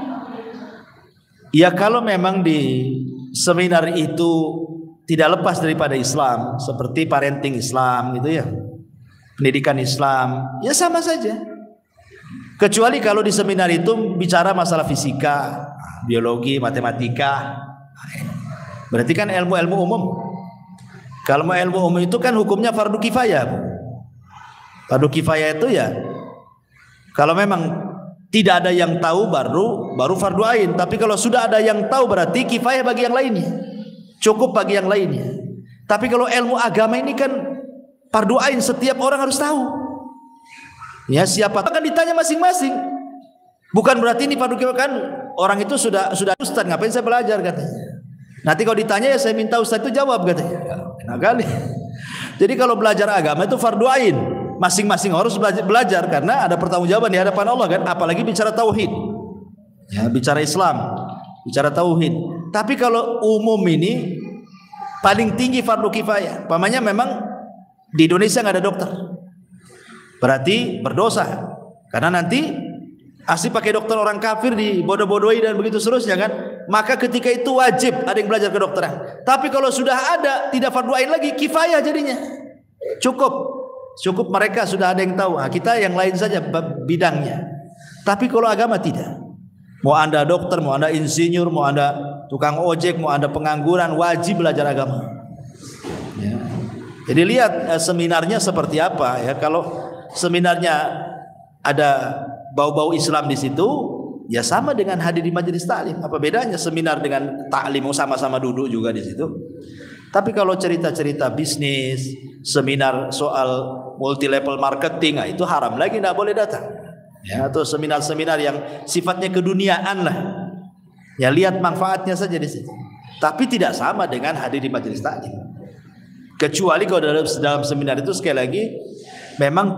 Ya kalau memang di seminar itu tidak lepas daripada Islam, seperti parenting Islam gitu ya, pendidikan Islam, ya sama saja. Kecuali kalau di seminar itu bicara masalah fisika, biologi, matematika, berarti kan ilmu-ilmu umum. Kalau ilmu umum itu kan hukumnya fardu kifayah. Fardu kifayah itu ya, kalau memang tidak ada yang tahu baru fardu ain. Tapi kalau sudah ada yang tahu berarti kifayah bagi yang lainnya, cukup bagi yang lainnya. Tapi kalau ilmu agama ini kan fardu ain, setiap orang harus tahu. Ya, siapa akan ditanya masing-masing. Bukan berarti ini fardu kifayah kan orang itu sudah ustaz, ngapain saya belajar katanya. Nanti kalau ditanya ya saya minta ustaz itu jawab katanya. Enak kali. Jadi kalau belajar agama itu fardu ain, masing-masing harus belajar karena ada pertanggungjawaban di hadapan Allah kan, apalagi bicara tauhid. Ya, bicara Islam, bicara tauhid. Tapi kalau umum ini paling tinggi fardu kifayah. Pamannya memang di Indonesia nggak ada dokter, berarti berdosa karena nanti asli pakai dokter orang kafir dibodoh-bodohi dan begitu seterusnya kan. Maka ketika itu wajib ada yang belajar kedokteran. Tapi kalau sudah ada tidak fardu ain lagi, kifayah jadinya. Cukup mereka sudah ada yang tahu. Nah, kita yang lain saja bidangnya. Tapi kalau agama tidak. Mau Anda dokter, mau Anda insinyur, mau Anda tukang ojek, mau Anda pengangguran, wajib belajar agama. Ya. Jadi lihat seminarnya seperti apa ya. Kalau seminarnya ada bau-bau Islam di situ, ya sama dengan hadir di majelis taklim. Apa bedanya seminar dengan taklim? Sama-sama duduk juga di situ. Tapi kalau cerita-cerita bisnis, seminar soal multi level marketing, itu haram lagi, tidak boleh datang. Ya, atau seminar-seminar yang sifatnya keduniaan lah, Ya lihat manfaatnya saja di situ. Tapi tidak sama dengan hadir di majelis taklim. Kecuali kalau dalam seminar itu sekali lagi memang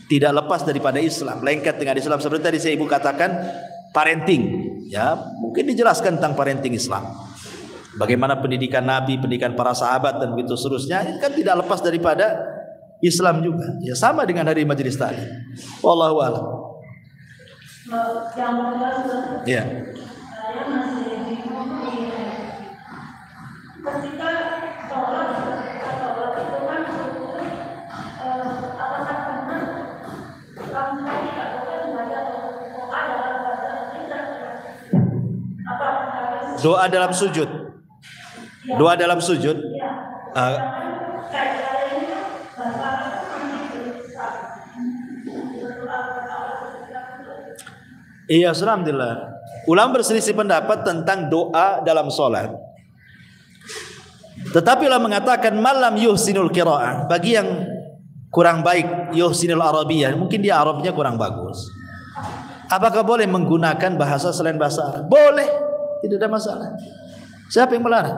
tidak lepas daripada Islam, lengket dengan Islam. Seperti tadi saya ibu katakan parenting, ya mungkin dijelaskan tentang parenting Islam. Bagaimana pendidikan Nabi, pendidikan para sahabat dan begitu seterusnya, itu kan tidak lepas daripada Islam juga. Ya sama dengan hari majelis tadi. Wallahu a'lam. Ya. Saya masih bingung ketika sholat itu kan apakah benar kamu tadi katakan baca doa dalam bahasa tidak? Doa dalam sujud. Doa dalam sujud. Iya, alhamdulillah. Ulama berselisih pendapat tentang doa dalam solat. Tetapi ulama mengatakan malam yuhsinul qiraah, bagi yang kurang baik yuhsinul arabiyah, mungkin dia Arabnya kurang bagus. Apakah boleh menggunakan bahasa selain bahasa Arab? Boleh, tidak ada masalah. Siapa yang melarang?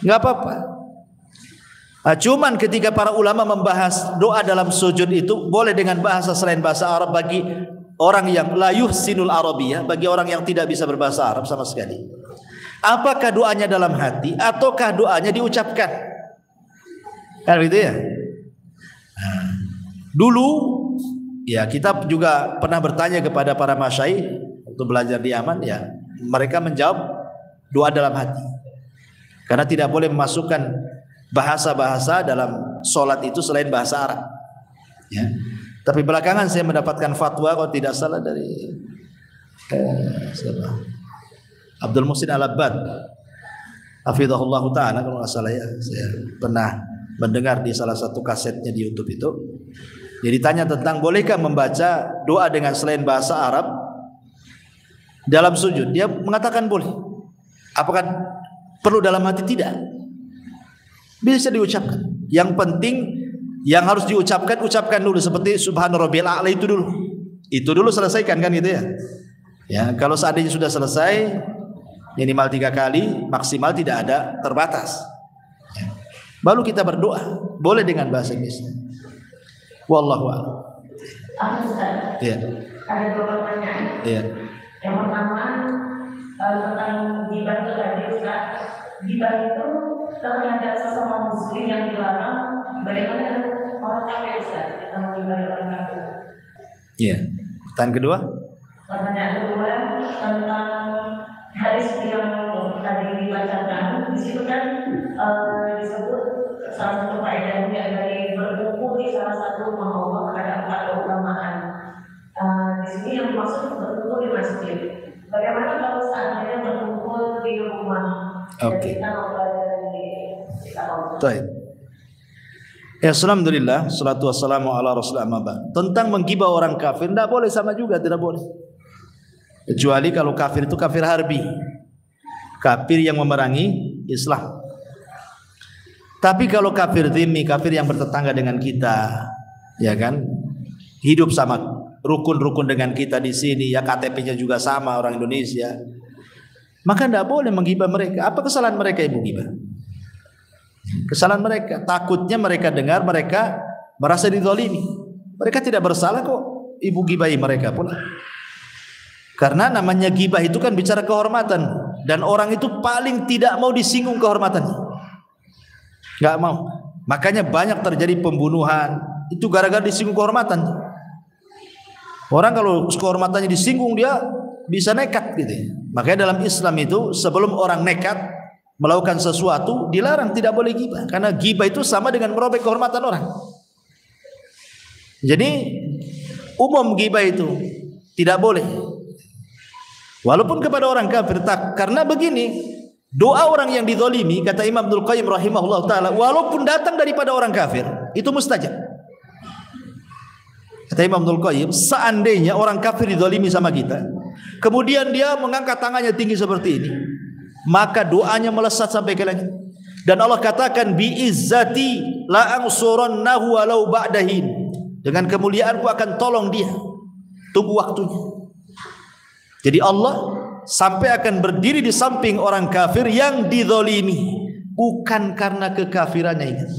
Enggak apa-apa. Cuman ketika para ulama membahas doa dalam sujud itu boleh dengan bahasa selain bahasa Arab bagi orang yang la yuhsinul arabiyah, bagi orang yang tidak bisa berbahasa Arab sama sekali. Apakah doanya dalam hati ataukah doanya diucapkan? Kan begitu ya? Dulu ya kita juga pernah bertanya kepada para masyayikh untuk belajar di Yaman, ya mereka menjawab doa dalam hati. Karena tidak boleh memasukkan bahasa-bahasa dalam solat itu selain bahasa Arab. Ya. Tapi belakangan saya mendapatkan fatwa kalau tidak salah dari Abdul Muhsin Al-Abbad, hafizahullah ta'ala, kalau nggak salah ya. Saya pernah mendengar di salah satu kasetnya di YouTube itu. Jadi tanya tentang bolehkah membaca doa dengan selain bahasa Arab dalam sujud. Dia mengatakan boleh. Apakah perlu dalam hati? Tidak. Bisa diucapkan. Yang penting yang harus diucapkan, ucapkan dulu seperti Subhana Rabbiyal A'la itu dulu. Itu dulu selesaikan kan gitu ya. Ya, kalau seandainya sudah selesai minimal 3 kali, maksimal tidak ada terbatas. Ya. Baru kita berdoa, boleh dengan bahasa Inggris. Wallahu a'lam. Iya. Ada 2 pertanyaan. Iya. Yang pertama tentang ghibah itu tadi Ustaz. Ghibah itu terhadap sesama muslim yang dilarang. Bagaimana dengan orang kafir Ustaz? Kita menghibah orang kafir. Iya. Pertanyaan kedua? Pertanyaan kedua tentang hadis yang tadi dibacakan. Di situ kan disebut salah satu faedahnya dari berkumpul di salah satu rumah Allah ada 4 keutamaan. Di sini yang dimaksud berkumpul di masjid. Bagaimana kalau seandainya berkumpul di rumah? Oke. Kita mau belajar di kita. Baik. Ya, alhamdulillah, salatu wassalamu ala rasulillah amma ba'd. Tentang menggibah orang kafir tidak boleh, sama juga tidak boleh. Kecuali kalau kafir itu kafir harbi, kafir yang memerangi Islam. Tapi kalau kafir dhimmi, kafir yang bertetangga dengan kita, ya kan, hidup sama rukun-rukun dengan kita di sini, ya KTP-nya juga sama orang Indonesia, maka tidak boleh menggibah mereka. Apa kesalahan mereka ibu gibah? Kesalahan mereka, takutnya mereka dengar, mereka merasa dizalimi. Mereka tidak bersalah kok ibu gibahi mereka pula. Karena namanya gibah itu kan bicara kehormatan, dan orang itu paling tidak mau disinggung kehormatannya. Gak mau. Makanya banyak terjadi pembunuhan itu gara-gara disinggung kehormatan. Orang kalau kehormatannya disinggung dia bisa nekat gitu. Makanya dalam Islam itu sebelum orang nekat melakukan sesuatu dilarang, tidak boleh gibah. Karena gibah itu sama dengan merobek kehormatan orang. Jadi umum gibah itu tidak boleh. Walaupun kepada orang kafir tak, karena begini, doa orang yang dizalimi kata Imam Ibnul Qayyim rahimahullah taala, walaupun datang daripada orang kafir itu mustajab. Kata Imam Ibnul Qayyim, seandainya orang kafir dizalimi sama kita, kemudian dia mengangkat tangannya tinggi seperti ini, maka doanya melesat sampai ke langit. Dan Allah katakan bi izzati la ansurannahu walau ba'dahin. Dengan kemuliaanku akan tolong dia. Tunggu waktunya. Jadi Allah sampai akan berdiri di samping orang kafir yang dizalimi, bukan karena kekafirannya, ingat,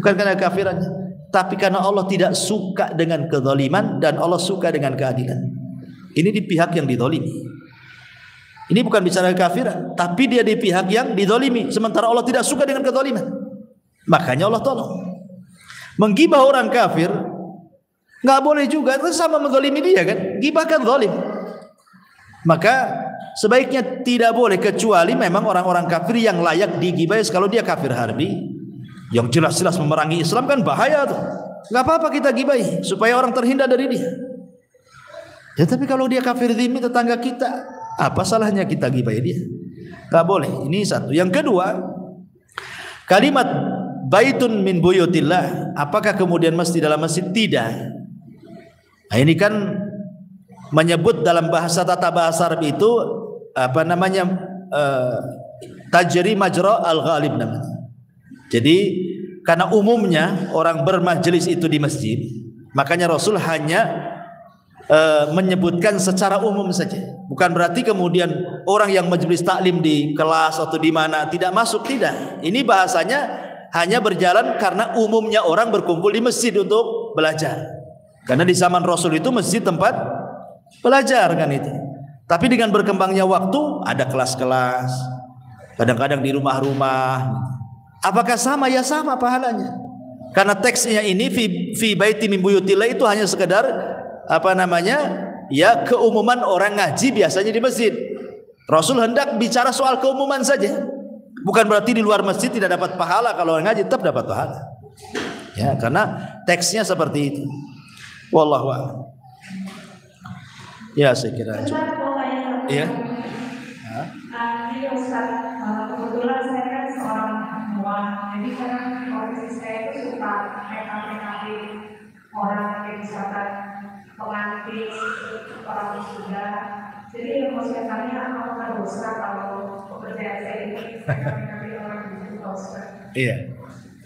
bukan karena kekafirannya, tapi karena Allah tidak suka dengan kezaliman dan Allah suka dengan keadilan. Ini di pihak yang dizalimi. Ini bukan bicara kekafiran, tapi dia di pihak yang dizalimi, sementara Allah tidak suka dengan kezaliman. Makanya Allah tolong. Menggibah orang kafir nggak boleh juga, itu sama menzalimi dia kan, gibah kan zalim. Maka sebaiknya tidak boleh, kecuali memang orang-orang kafir yang layak digibah. Kalau dia kafir harbi yang jelas-jelas memerangi Islam kan bahaya tuh, nggak apa-apa kita gibahi supaya orang terhindar dari dia. Ya tapi kalau dia kafir zimmi tetangga kita, apa salahnya kita gibahi dia? Nggak boleh. Ini satu. Yang kedua, kalimat baitun min buyutillah, apakah kemudian mesti dalam masjid? Tidak. Nah, ini kan menyebut dalam bahasa tata bahasa Arab itu apa namanya, tajri majra al-ghalib namanya. Jadi karena umumnya orang bermajelis itu di masjid, makanya Rasul hanya menyebutkan secara umum saja. Bukan berarti kemudian orang yang majelis taklim di kelas atau di mana tidak masuk, tidak. Ini bahasanya hanya berjalan karena umumnya orang berkumpul di masjid untuk belajar. Karena di zaman Rasul itu masjid tempat belajar kan itu. Tapi dengan berkembangnya waktu ada kelas-kelas, kadang-kadang di rumah-rumah. Apakah sama? Ya sama pahalanya. Karena teksnya ini fi baiti min buyutillah itu hanya sekedar apa namanya, ya keumuman orang ngaji biasanya di masjid. Rasul hendak bicara soal keumuman saja. Bukan berarti di luar masjid tidak dapat pahala, kalau orang ngaji tetap dapat pahala. Ya, karena teksnya seperti itu. Wallahu a'lam. Ya saya kira cukup. Iya. Kebetulan saya kan seorang perempuan, jadi kadang posisi saya itu suka make-up orang yang misalkan pengantin, orang muda. Jadi yang mau saya tanya, apakah dosa kalau pekerjaan saya ini make-up orang itu dosa? Iya.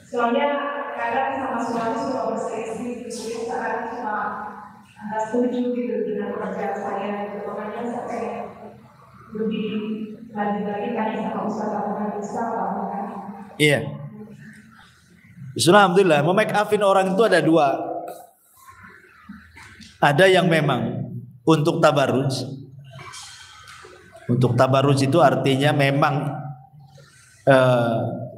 Soalnya kadang sama suami suka berselisih, jadi sekarang cuma nggak setuju gitu dengan pekerjaan saya, gitu. Makanya saya lebih lagi-lagi tanya sama Ustaz apakah bisa apa kan? Iya. Alhamdulillah, memake upin orang itu ada dua. Ada yang memang untuk tabarruj. Untuk tabarruj itu artinya memang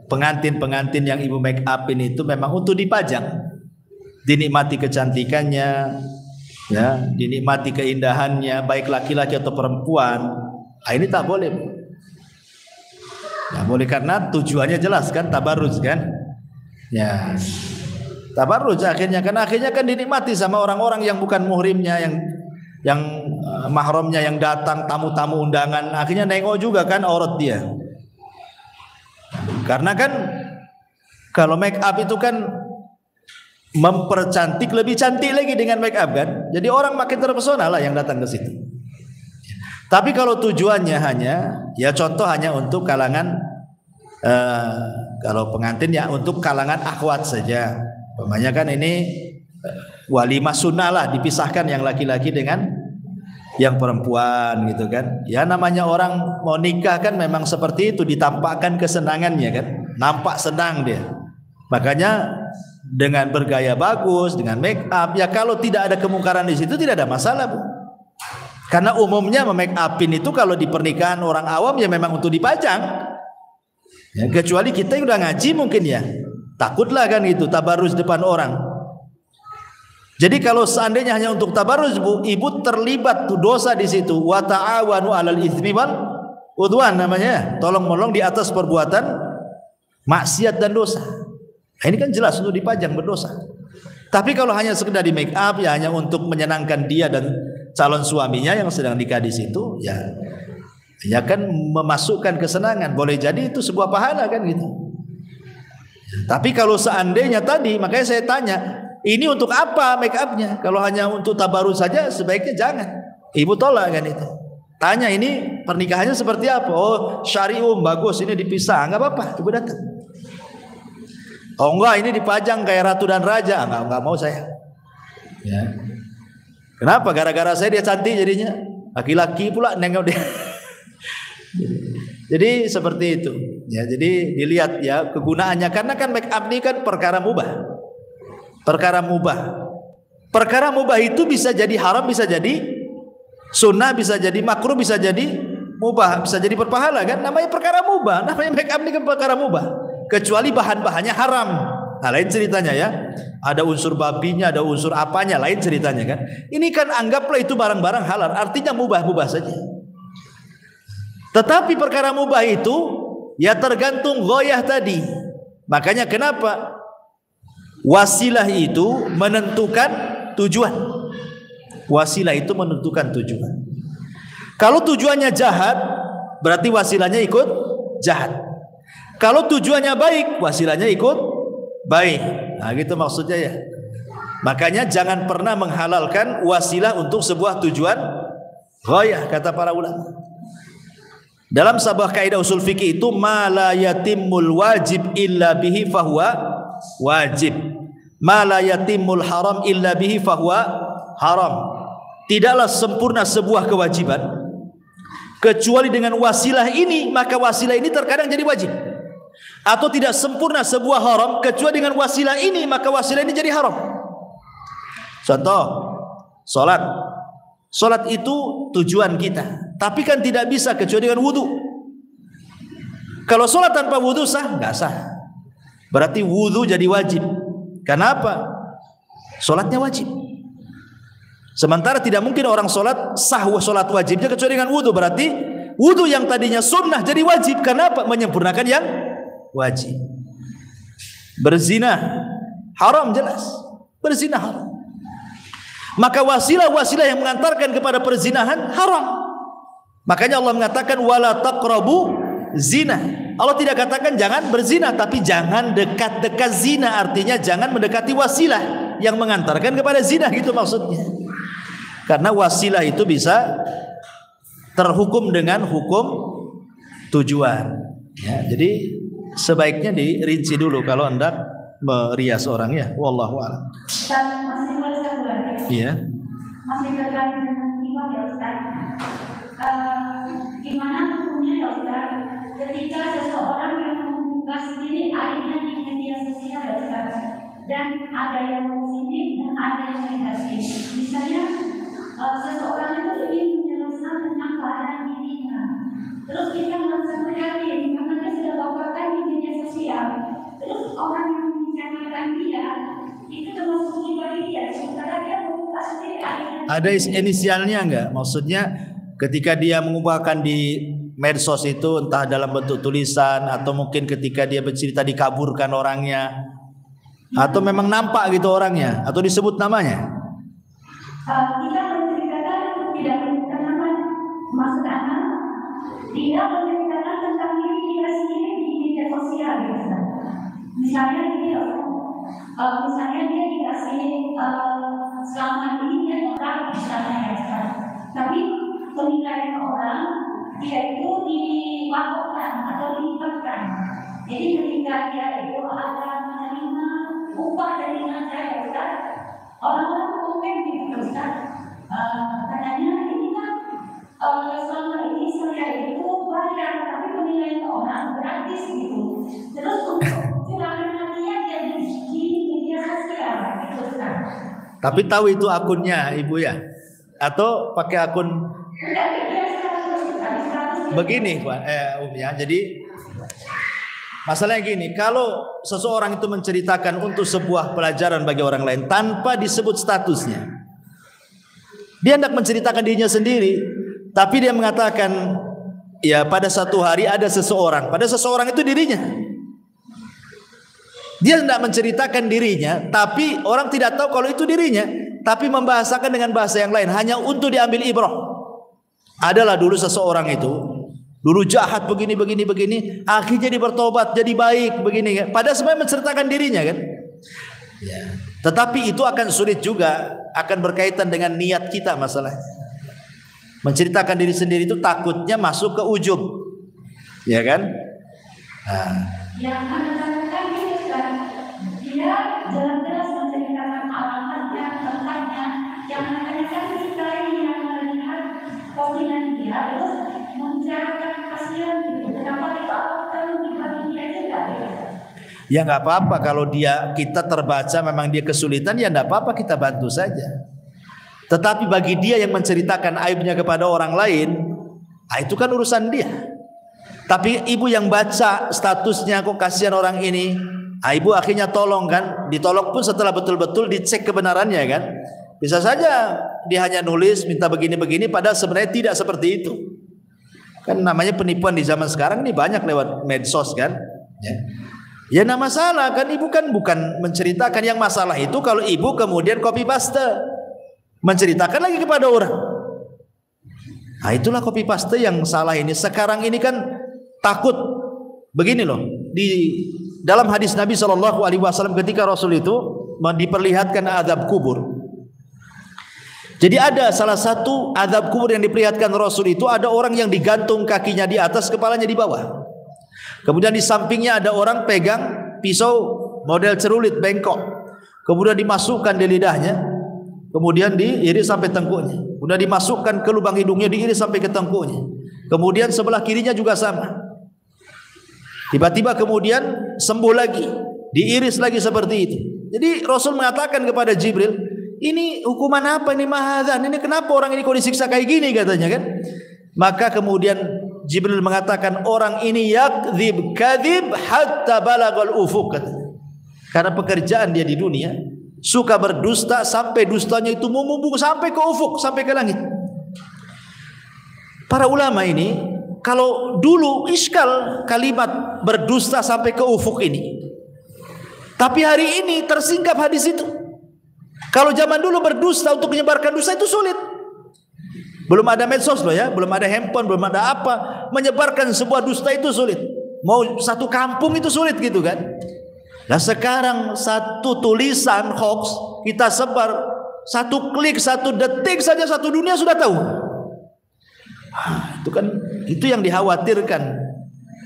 pengantin-pengantin yang ibu make upin itu memang untuk dipajang, dinikmati kecantikannya, ya, dinikmati keindahannya, baik laki-laki atau perempuan. Nah, ini tak boleh. Tak boleh karena tujuannya jelas kan, tabarruj kan. Ya, tabarruj akhirnya kan dinikmati sama orang-orang yang bukan muhrimnya, yang mahramnya yang datang, tamu-tamu undangan, akhirnya nengok juga kan aurat dia. Karena kan kalau make up itu kan mempercantik, lebih cantik lagi dengan make up kan. Jadi orang makin terpesona lah yang datang ke situ. Tapi kalau tujuannya hanya, ya contoh hanya untuk kalangan kalau pengantin ya untuk kalangan akhwat saja. Umpamanya kan ini walimah sunnah lah, dipisahkan yang laki-laki dengan yang perempuan gitu kan. Ya namanya orang mau nikah kan memang seperti itu, ditampakkan kesenangannya kan. Nampak senang dia. Makanya dengan bergaya bagus, dengan make up, ya kalau tidak ada kemungkaran di situ tidak ada masalah, Bu. Karena umumnya make upin itu kalau di pernikahan orang awam ya memang untuk dipajang. Ya, kecuali kita yang udah ngaji mungkin ya. Takutlah kan itu tabarruj depan orang. Jadi kalau seandainya hanya untuk tabarruj, Bu, ibu terlibat tuh dosa di situ. Wa ta'awanu 'alal itsmi wal udwan namanya. Tolong-menolong di atas perbuatan maksiat dan dosa. Nah, ini kan jelas untuk dipajang berdosa. Tapi kalau hanya sekedar di make up ya hanya untuk menyenangkan dia dan calon suaminya yang sedang nikah di situ, ya kan memasukkan kesenangan. Boleh jadi itu sebuah pahala kan gitu. Tapi kalau seandainya tadi, makanya saya tanya, ini untuk apa make upnya? Kalau hanya untuk tabarruj saja sebaiknya jangan. Ibu tolak kan itu. Tanya ini pernikahannya seperti apa? Oh syari'um bagus, ini dipisah, nggak apa-apa. Ibu datang. Oh enggak, ini dipajang kayak ratu dan raja, enggak mau saya. Ya. Kenapa? Gara-gara saya dia cantik jadinya. laki-laki pula nengok dia. Jadi seperti itu. Ya, jadi dilihat ya kegunaannya, karena kan make up ini kan perkara mubah. Perkara mubah. Perkara mubah itu bisa jadi haram, bisa jadi sunnah, bisa jadi makruh, bisa jadi mubah, bisa jadi berpahala kan? Namanya perkara mubah. Namanya make up ini kan perkara mubah. Kecuali bahan-bahannya haram. Nah, lain ceritanya ya. Ada unsur babinya, ada unsur apanya, lain ceritanya kan. Ini kan anggaplah itu barang-barang halal, artinya mubah-mubah saja. Tetapi perkara mubah itu ya tergantung ghoyah tadi. Makanya kenapa wasilah itu menentukan tujuan. Wasilah itu menentukan tujuan. Kalau tujuannya jahat, berarti wasilahnya ikut jahat. Kalau tujuannya baik, wasilahnya ikut baik. Nah, gitu maksudnya ya. Makanya jangan pernah menghalalkan wasilah untuk sebuah tujuan ghayah, kata para ulama. Dalam sebuah kaidah usul fikih itu, ma la yatimul wajib illa bihi fahuwa wajib. Ma la yatimul haram illa bihi fahuwa haram. Tidaklah sempurna sebuah kewajiban kecuali dengan wasilah ini, maka wasilah ini terkadang jadi wajib. Atau tidak sempurna sebuah haram kecuali dengan wasilah ini, maka wasilah ini jadi haram. Contoh, salat. Salat itu tujuan kita, tapi kan tidak bisa kecuali dengan wudu. Kalau salat tanpa wudu sah? Enggak sah. Berarti wudu jadi wajib. Kenapa? Salatnya wajib. Sementara tidak mungkin orang salat sah salat wajibnya kecuali dengan wudu. Berarti wudu yang tadinya sunnah jadi wajib. Kenapa? Menyempurnakan yang wajib. Berzina haram, jelas. Berzina haram. Maka wasilah-wasilah yang mengantarkan kepada perzinahan haram. Makanya Allah mengatakan wala taqrabu zina. Allah tidak katakan jangan berzina, tapi jangan dekat-dekat zina. Artinya jangan mendekati wasilah yang mengantarkan kepada zina, gitu maksudnya. Karena wasilah itu bisa terhukum dengan hukum tujuan. Ya, jadi sebaiknya dirinci dulu kalau hendak merias orang ya. Wallahu a'lam. Iya. Masih terkait dengan iman ya Ustaz. Gimana hukumnya ya Ustaz ketika seseorang yang membuka sendiri akhirnya di media sosial ya Ustaz, dan ada yang positif dan ada yang negatif. Misalnya seseorang itu ingin menjelaskan tentang keadaan dirinya, terus kita merasa prihatin karena dia sudah bawakan di media sosial, terus orang yang membicarakan dia itu termasuk pribadi dia, sementara dia membuka sendiri akhirnya. Ada inisialnya enggak? Maksudnya ketika dia mengubahkan di medsos itu entah dalam bentuk tulisan atau mungkin ketika dia bercerita dikaburkan orangnya, atau memang nampak gitu orangnya atau disebut namanya? Kita menceritakan tidak menyebutkan nama, maksud anak dia menceritakan tentang diri dia sendiri di media sosial gitu. Misalnya dia dikasih selama ini dia orang misalnya ya, tapi penilaian orang dia itu dilaporkan atau dilibatkan. Jadi ketika dia itu ada menerima upah dari saya Ustaz, orang-orang komen gitu Ustaz, katanya ini kan selama ini saya itu bayar tapi penilaian orang gratis gitu. Terus untuk curangan hatinya dia di media sosial gitu Ustaz. Tapi tahu itu akunnya Ibu ya? Atau pakai akun begini Pak, ya. Jadi masalahnya gini, kalau seseorang itu menceritakan untuk sebuah pelajaran bagi orang lain tanpa disebut statusnya, dia hendak menceritakan dirinya sendiri, tapi dia mengatakan ya pada satu hari ada seseorang, pada seseorang itu dirinya. Dia hendak menceritakan dirinya, tapi orang tidak tahu kalau itu dirinya, tapi membahasakan dengan bahasa yang lain hanya untuk diambil ibrah. Adalah dulu seseorang itu dulu jahat begini, akhirnya dia bertobat jadi baik begini kan. Padahal sebenarnya menceritakan dirinya kan. Ya. Tetapi itu akan sulit juga, akan berkaitan dengan niat kita masalahnya. Menceritakan diri sendiri itu takutnya masuk ke ujub. Ya kan? Nah. Yang kadang-kadang gitu kan, dia jelas-jelas menceritakan alamatnya, tempatnya, yang kadang-kadang kita yang melihat Ya nggak apa-apa kalau kita terbaca memang dia kesulitan, ya nggak apa-apa, kita bantu saja. Tetapi bagi dia yang menceritakan aibnya kepada orang lain, itu kan urusan dia. Tapi ibu yang baca statusnya, kok kasihan orang ini, ibu akhirnya tolong kan, ditolong pun setelah betul-betul dicek kebenarannya kan. Bisa saja dia hanya nulis minta begini-begini, padahal sebenarnya tidak seperti itu. Kan namanya penipuan di zaman sekarang ini banyak lewat medsos kan. Ya enggak masalah kan, ibu kan bukan menceritakan. Yang masalah itu kalau ibu kemudian copy paste, menceritakan lagi kepada orang. Nah itulah copy paste yang salah ini. Sekarang ini kan takut begini loh. Di dalam hadis Nabi SAW ketika Rasul itu diperlihatkan azab kubur. Jadi ada salah satu azab kubur yang diperlihatkan Rasul itu, ada orang yang digantung kakinya di atas, kepalanya di bawah. Kemudian di sampingnya ada orang pegang pisau model cerulit bengkok. Kemudian dimasukkan di lidahnya, kemudian diiris sampai tengkuknya. Kemudian dimasukkan ke lubang hidungnya, diiris sampai ke tengkuknya. Kemudian sebelah kirinya juga sama. Tiba-tiba kemudian sembuh lagi, diiris lagi seperti itu. Jadi Rasul mengatakan kepada Jibril, ini hukuman apa ini mahadzan? Ini kenapa orang ini kok disiksa kayak gini katanya kan? Maka kemudian Jibril mengatakan, orang ini yakdzib kadzib hatta balagal ufuq. Karena pekerjaan dia di dunia suka berdusta sampai dustanya itu membumbung sampai ke ufuk, sampai ke langit. Para ulama ini kalau dulu iskal kalimat berdusta sampai ke ufuk ini, tapi hari ini tersingkap hadis itu. Kalau zaman dulu berdusta untuk menyebarkan dusta itu sulit. Belum ada medsos loh ya, belum ada handphone, belum ada apa. Menyebarkan sebuah dusta itu sulit. Mau satu kampung itu sulit gitu kan. Nah sekarang satu tulisan hoax kita sebar, satu klik, satu detik saja satu dunia sudah tahu. Itu kan itu yang dikhawatirkan.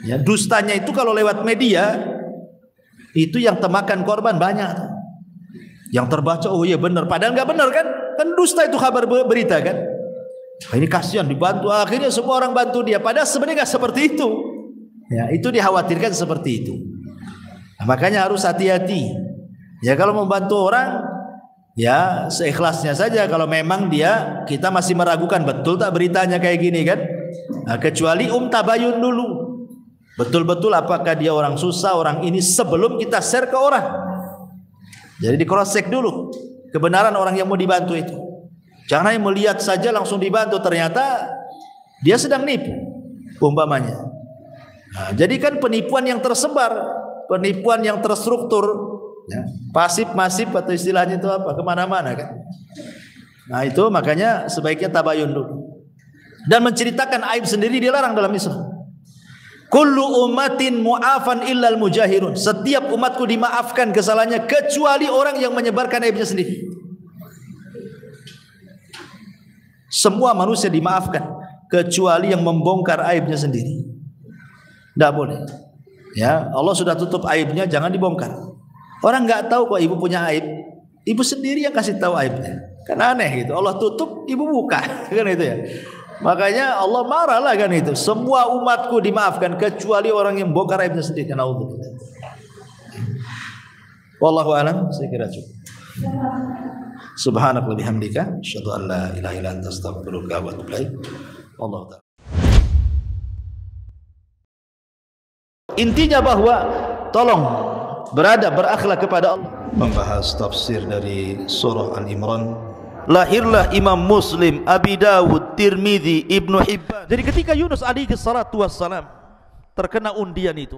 Ya, dustanya itu kalau lewat media itu yang temakan korban banyak. Yang terbaca oh iya benar, padahal nggak benar kan? Kan dusta itu kabar berita kan? Ini kasihan dibantu, akhirnya semua orang bantu dia, padahal sebenarnya nggak seperti itu. Ya, itu dikhawatirkan seperti itu. Nah, makanya harus hati-hati. Ya kalau membantu orang, ya seikhlasnya saja. Kalau memang kita masih meragukan betul tak beritanya kayak gini kan? Nah, kecuali tabayun dulu, betul-betul apakah dia orang susah, orang ini sebelum kita share ke orang. Jadi di cross check dulu kebenaran orang yang mau dibantu itu. Jangan hanya melihat saja langsung dibantu, ternyata dia sedang nipu umpamanya. Nah, jadi kan penipuan yang tersebar, penipuan yang terstruktur, ya, pasif masif atau istilahnya itu apa, kemana-mana kan. Nah itu makanya sebaiknya tabayun dulu. Dan menceritakan aib sendiri dilarang dalam Islam. Kullu ummatin mu'afan illal mujahirun. Setiap umatku dimaafkan kesalahannya kecuali orang yang menyebarkan aibnya sendiri. Semua manusia dimaafkan kecuali yang membongkar aibnya sendiri. Tidak boleh. Ya, Allah sudah tutup aibnya, jangan dibongkar. Orang nggak tahu kok ibu punya aib, ibu sendiri yang kasih tahu aibnya. Kan aneh gitu. Allah tutup, ibu buka, kan itu ya. Makanya Allah marah lah kan itu. Semua umatku dimaafkan kecuali orang yang bongkar aibnya sendiri. Naudzubillah. Wallahu a'lam. Saya kira cukup. Subhanaka wa bihamdika asyhadu an la ilaha illa anta astaghfiruka wa atubu ilaik. Wallahu ta'ala. Intinya bahwa tolong berakhlak kepada Allah. Membahas tafsir dari surah Al-Imran. Lahirlah Imam Muslim, Abi Dawud, Tirmidzi, Ibnu Hibban. Jadi ketika Yunus alaihi salatu wassalam terkena undian itu,